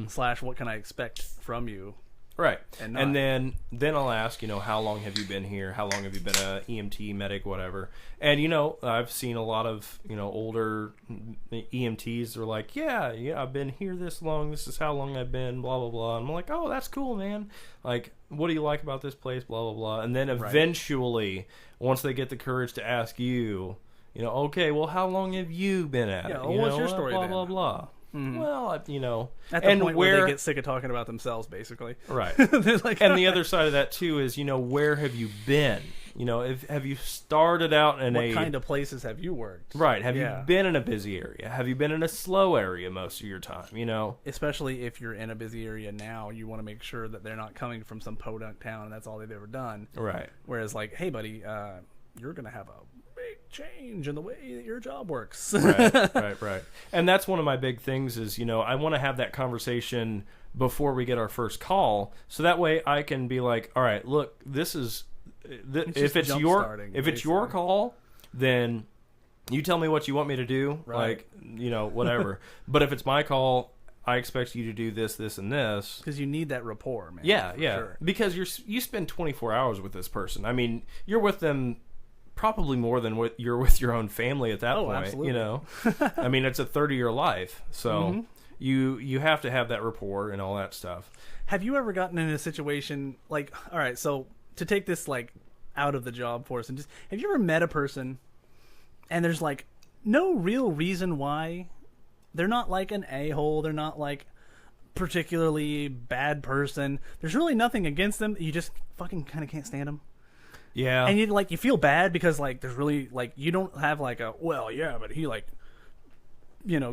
Slash, what can I expect from you? Right. And then I'll ask, how long have you been here? How long have you been a EMT, medic, whatever? And, I've seen a lot of, older EMTs are like, yeah, I've been here this long. This is how long I've been, blah, blah, blah. And I'm like, oh, that's cool, man. Like, what do you like about this place, blah, blah, blah. And then eventually, once they get the courage to ask you, okay, well, how long have you been at it? What's your story blah, then? blah, blah. Mm-hmm. Well, at the and point where they get sick of talking about themselves, basically. Right. They're like, and the other side of that too is, where have you been? Have you started out in what kind of places have you worked? Right. Have you been in a busy area? Have you been in a slow area most of your time? Especially if you're in a busy area now, you want to make sure that they're not coming from some podunk town and that's all they've ever done. Right. Whereas, like, hey, buddy, you're gonna have a big change in the way that your job works. Right. And that's one of my big things is, I want to have that conversation before we get our first call, so that way I can be like, all right, look, this is if it's your call, then you tell me what you want me to do, right. like, whatever. But if it's my call, I expect you to do this, this, and this. Because you need that rapport, man. Yeah. Sure. Because you spend 24 hours with this person. I mean, you're with them probably more than what you're with your own family at that point. Absolutely. I mean, it's a 30-year life, so you have to have that rapport and all that stuff. Have you ever gotten in a situation like, all right, so to take this like out of the job force and just, have you ever met a person and there's like no real reason why they're not like an a-hole, they're not like particularly bad person, there's really nothing against them, you just fucking kind of can't stand them? Yeah. And you feel bad because like there's really like you don't have like a, well, yeah, but he like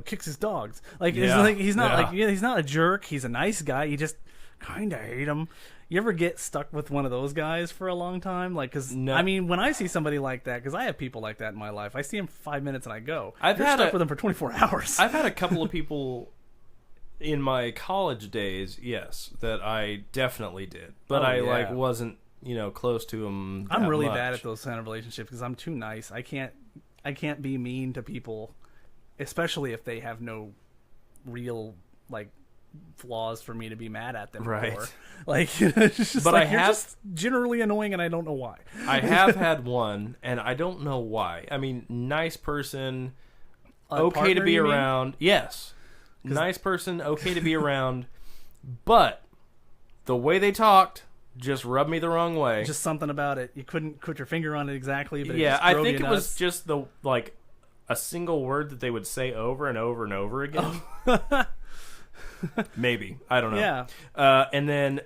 kicks his dogs. Like it's like he's not he's not a jerk, he's a nice guy, you just kind of hate him. You ever get stuck with one of those guys for a long time? Like, cuz I mean, when I see somebody like that, cuz I have people like that in my life. I see them for 5 minutes and I go. You're stuck with them for 24 hours. I've had a couple of people in my college days, yes, that I definitely did. But like wasn't close to them. I'm really bad at those kind of relationships because I'm too nice. I can't be mean to people, especially if they have no real like flaws for me to be mad at them for. Like, it's just but like, you're just generally annoying, and I don't know why. I have had one, and I don't know why. I mean, nice person, okay to be around. Yes, nice person, okay to be around, but the way they talked just rubbed me the wrong way. Just something about it. You couldn't put your finger on it exactly, but I think it was just the like a single word that they would say over and over and over again. Oh. Maybe, I don't know. Yeah. And then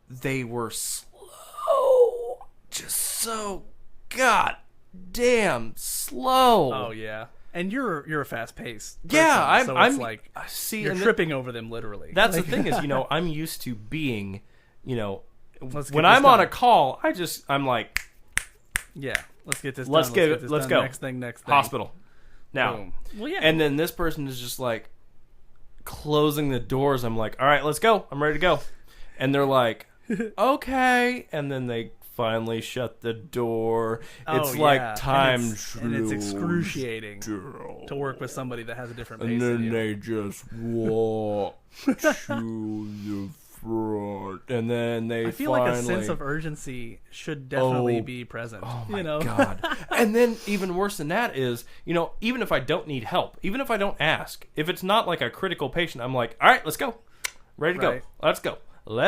they were slow, just so goddamn slow. Oh yeah. And you're a fast pace. Yeah, I'm like see, you're tripping over them literally. That's like, the thing is, I'm used to being, when I'm on a call, I'm like, yeah, let's get this let's done. Let's go. Next thing. Hospital. Now. Boom. Well, yeah. And then this person is just like closing the doors. I'm like, all right, let's go. I'm ready to go. And they're like, okay. And then they finally shut the door. It's like time and it's excruciating to work with somebody that has a different pace. And then than they just walk to the front, and then they. I feel like a sense of urgency should definitely be present. Oh my god! And then even worse than that is, even if I don't need help, even if I don't ask, if it's not like a critical patient, I'm like, all right, let's go, ready to go, let's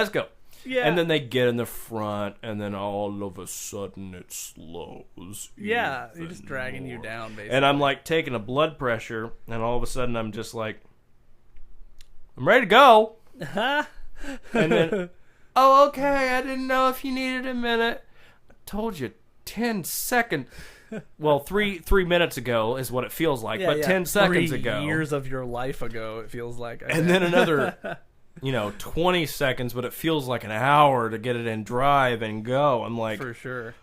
go. Yeah. And then they get in the front, and then all of a sudden it slows. Yeah, you're just dragging you down, basically. And I'm like taking a blood pressure, and all of a sudden I'm just like, I'm ready to go. And then, oh, okay, I didn't know if you needed a minute. I told you 10 seconds. Well, three minutes ago is what it feels like, but 10 seconds ago. 3 years of your life ago, it feels like. And then another... 20 seconds, but it feels like an hour to get it in drive and go. I'm like, for sure.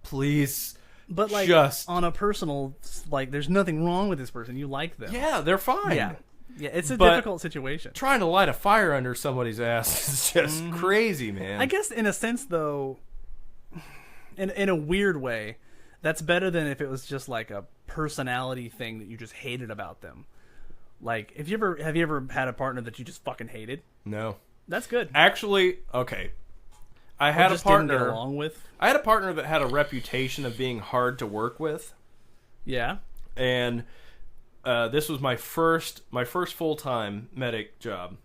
Please. But like, just on a personal, like, there's nothing wrong with this person. You like them. Yeah, they're fine. Yeah, it's a difficult situation. Trying to light a fire under somebody's ass is just crazy, man. I guess in a sense, though, in a weird way, that's better than if it was just like a personality thing that you just hated about them. Like, have you ever had a partner that you just fucking hated? No. That's good. Actually, okay. I Or had a just didn't get partner. along with. I had a partner that had a reputation of being hard to work with, Yeah. and this was my first full-time medic job.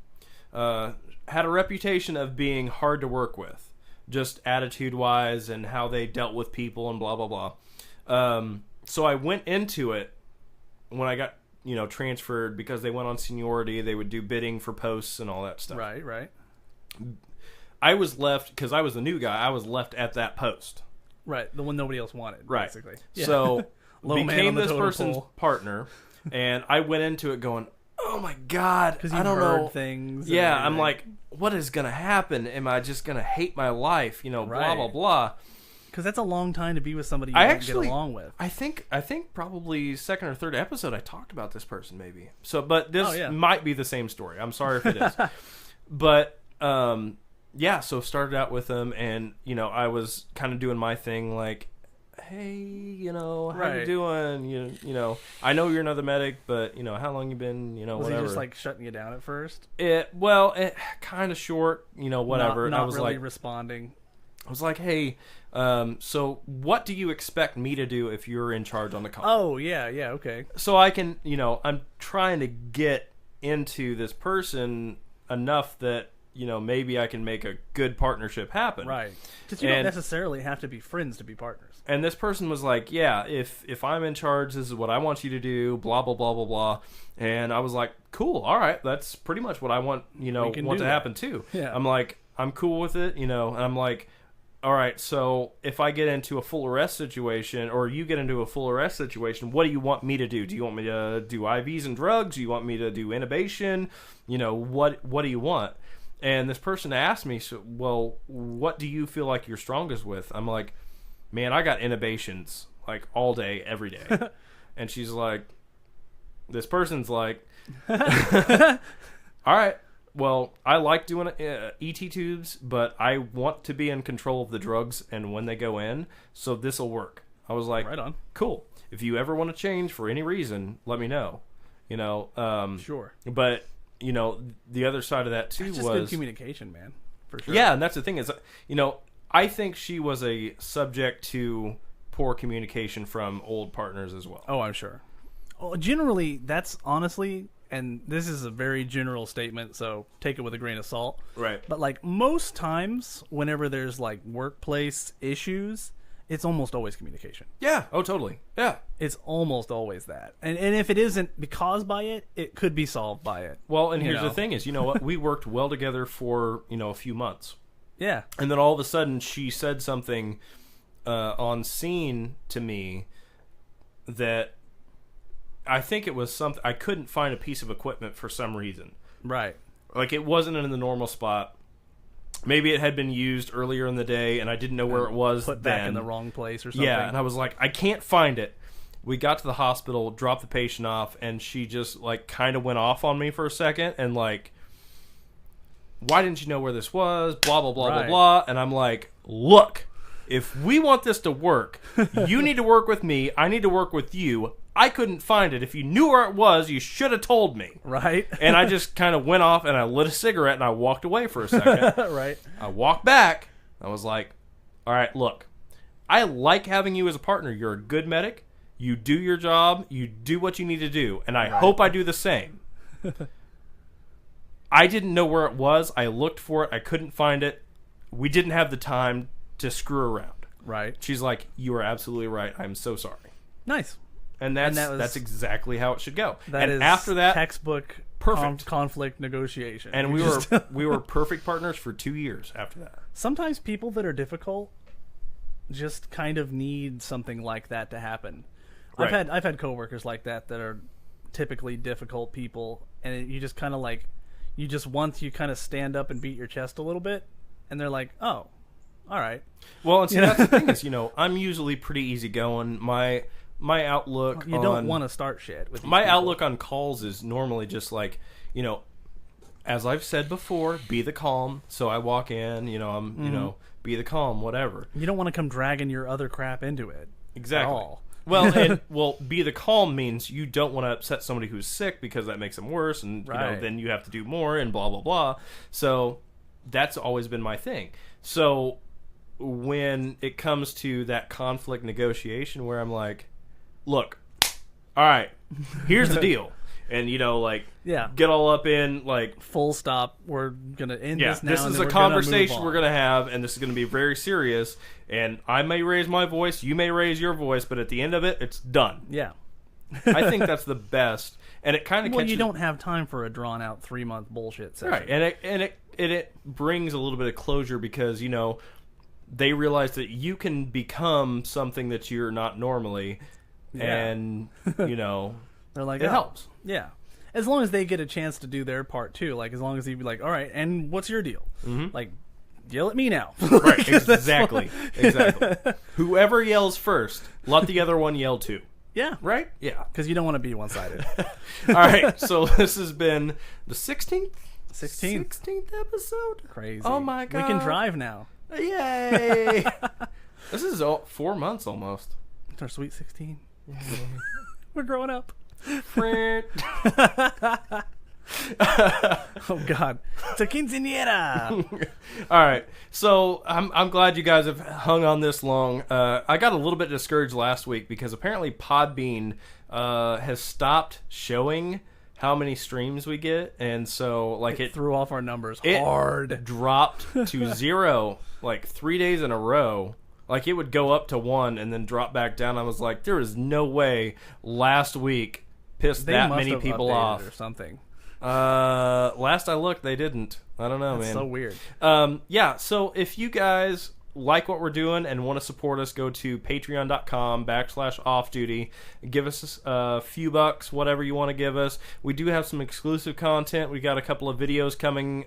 Had a reputation of being hard to work with, just attitude-wise and how they dealt with people and blah blah blah. So I went into it when I got transferred, because they went on seniority. They would do bidding for posts and all that stuff. Right. I was left, because I was the new guy. I was left at that post. Right, the one nobody else wanted, Right. basically. Yeah. So Low man on became the this totem person's pole. partner, and I went into it going, "Oh my god, Because I you've don't heard know things. and Yeah, I'm everything. like, what is gonna happen? Am I just gonna hate my life? Blah Right. blah blah." Because that's a long time to be with somebody you I don't actually- get along with. I think probably second or third episode I talked about this person, maybe. So, but this Oh, yeah. might be the same story. I'm sorry if it is. But yeah, so started out with them, and I was kind of doing my thing, like, hey, how Right. you doing? I know you're another medic, but how long you been? Was Whatever. he just like shutting you down at first? It kind of short, whatever. Not and I was really like, responding. I was like, hey, so what do you expect me to do if you're in charge on the call? Oh yeah, okay. So I can, I'm trying to get into this person enough that maybe I can make a good partnership happen. Right. Because you don't necessarily have to be friends to be partners. And this person was like, yeah, if I'm in charge, this is what I want you to do, blah, blah, blah, blah, blah. And I was like, cool, all right, that's pretty much what I want, want to happen too. Yeah. I'm like, I'm cool with it, and I'm like, all right, so if I get into a full arrest situation, or you get into a full arrest situation, what do you want me to do? Do you want me to do IVs and drugs? Do you want me to do intubation? What do you want? And this person asked me, so, well, what do you feel like you're strongest with? I'm like, man, I got intubations like all day, every day. And she's like, this person's like, all right, well, I like doing ET tubes, but I want to be in control of the drugs and when they go in, so this will work. I was like, Right on. Cool. If you ever want to change for any reason, let me know. Sure. But the other side of that too It's just was good communication, man. For sure. yeah, and that's the thing is, I think she was a subject to poor communication from old partners as well. Oh, I'm sure. Well, generally, that's honestly, and this is a very general statement, so take it with a grain of salt. Right. But like most times, whenever there's like workplace issues, it's almost always communication. Yeah. Oh, totally. Yeah. It's almost always that. And if it isn't because by it, it could be solved by it. Well, and You here's know. the thing is, what? We worked well together for, a few months. Yeah. And then all of a sudden she said something on scene to me that I think it was something, I couldn't find a piece of equipment for some reason. Right. Like, it wasn't in the normal spot. Maybe it had been used earlier in the day and I didn't know where it was Put then. back in the wrong place or something. Yeah, and I was like, I can't find it. We got to the hospital, dropped the patient off, and she just, like, kind of went off on me for a second and, like, why didn't you know where this was? Blah, blah, blah, Right. blah, blah. And I'm like, look, if we want this to work, you need to work with me. I need to work with you. I couldn't find it. If you knew where it was, you should have told me. Right. And I just kind of went off and I lit a cigarette and I walked away for a second. Right. I walked back. I was like, all right, look, I like having you as a partner. You're a good medic. You do your job. You do what you need to do. And I hope I do the same. I didn't know where it was. I looked for it. I couldn't find it. We didn't have the time to screw around. Right. She's like, you are absolutely right. I'm so sorry. Nice. And that's exactly how it should go. That and is after that, textbook perfect. Conflict negotiation. and You we just- were we were perfect partners for 2 years after that. Sometimes people that are difficult just kind of need something like that to happen. Right. I've had coworkers like that are typically difficult people, and you just kind of like once you kind of stand up and beat your chest a little bit, and they're like, oh, all right. Well, and see, that's the thing is, I'm usually pretty easygoing. My outlook You don't want to start shit with these my people. outlook on calls is normally just like, as I've said before, be the calm. So I walk in, I'm be the calm, whatever. You don't want to come dragging your other crap into it. Exactly. At all. Well, be the calm means you don't want to upset somebody who's sick because that makes them worse, and then you have to do more and blah blah blah. So that's always been my thing. So when it comes to that conflict negotiation, where I'm like, look, all right, here's the deal. And, get all up in, full stop, we're going to end this now. This is a conversation we're going to have, and this is going to be very serious. And I may raise my voice, you may raise your voice, but at the end of it, it's done. Yeah. I think that's the best. And it kind of you don't have time for a drawn-out 3-month bullshit session. Right, and it brings a little bit of closure because, they realize that you can become something that you're not normally, and, they're like, it helps. Yeah. As long as they get a chance to do their part, too. Like, as long as you be like, all right, and what's your deal? Mm-hmm. Like, yell at me now. Right, exactly. Whoever yells first, let the other one yell too. Yeah. Right? Yeah. Because you don't want to be one-sided. All right, so this has been the 16th? 16th episode? Crazy. Oh, my God. We can drive now. Yay! This is 4 months almost. It's our sweet 16. We're growing up. Oh God, it's a quinceañera. All right, so I'm glad you guys have hung on this long. I got a little bit discouraged last week because apparently Podbean has stopped showing how many streams we get, and so it threw off our numbers hard. It dropped to 0 3 days in a row. It would go up to 1 and then drop back down. I was like, there is no way last week pissed that many people off. Or something. Last I looked, they didn't. I don't know, man. So weird. Yeah, so if you guys like what we're doing and want to support us, go to patreon.com/offduty. Give us a few bucks, whatever you want to give us. We do have some exclusive content. We got a couple of videos coming.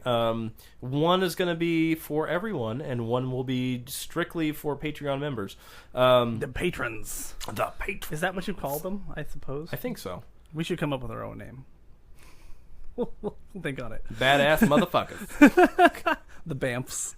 One is going to be for everyone, and one will be strictly for Patreon members. The patrons. The patrons. Is that what you call them, I suppose? I think so. We should come up with our own name. We'll think on it. Badass motherfuckers. The Bamfs.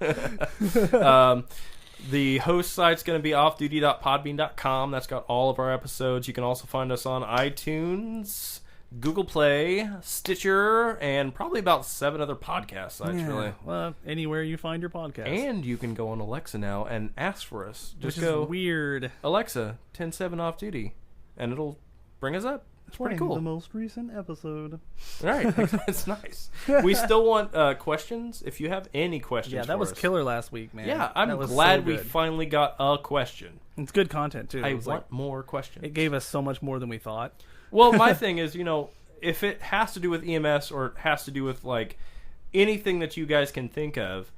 The host site's going to be offduty.podbean.com. That's got all of our episodes. You can also find us on iTunes, Google Play, Stitcher, and probably about 7 other podcast sites, really. Well, anywhere you find your podcast. And you can go on Alexa now and ask for us. Just go, weird. Alexa, 10-7 off duty. And it'll bring us up. It's pretty cool. The most recent episode. Right. It's nice. We still want questions. If you have any questions for us. Yeah, that was killer last week, man. Yeah, I'm glad we finally got a question. It's good content, too. I want more questions. It gave us so much more than we thought. Well, my thing is, if it has to do with EMS or it has to do with, anything that you guys can think of,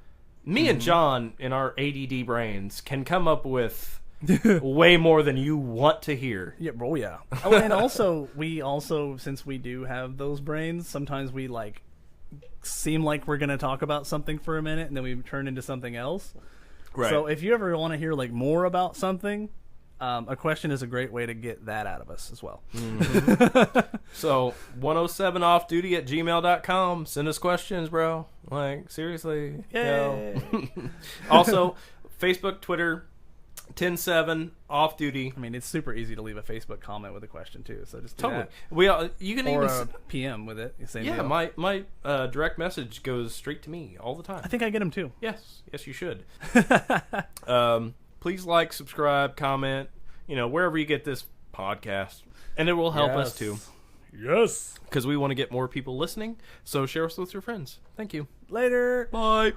me and John, in our ADD brains, can come up with way more than you want to hear. Yeah, bro. Yeah. Oh, and also, since we do have those brains, sometimes we seem like we're gonna talk about something for a minute, and then we turn into something else. Right. So if you ever want to hear more about something, a question is a great way to get that out of us as well. Mm-hmm. So 107offduty@gmail.com. Send us questions, bro. Seriously. Yay. Also, Facebook, Twitter. 10-7 off duty. I mean, it's super easy to leave a Facebook comment with a question too. So just do that. You can or even a PM with it. Same yeah, deal. my direct message goes straight to me all the time. I think I get them too. Yes, you should. Please subscribe, comment. Wherever you get this podcast, and it will help us too. Yes, because we want to get more people listening. So share us with your friends. Thank you. Later. Bye.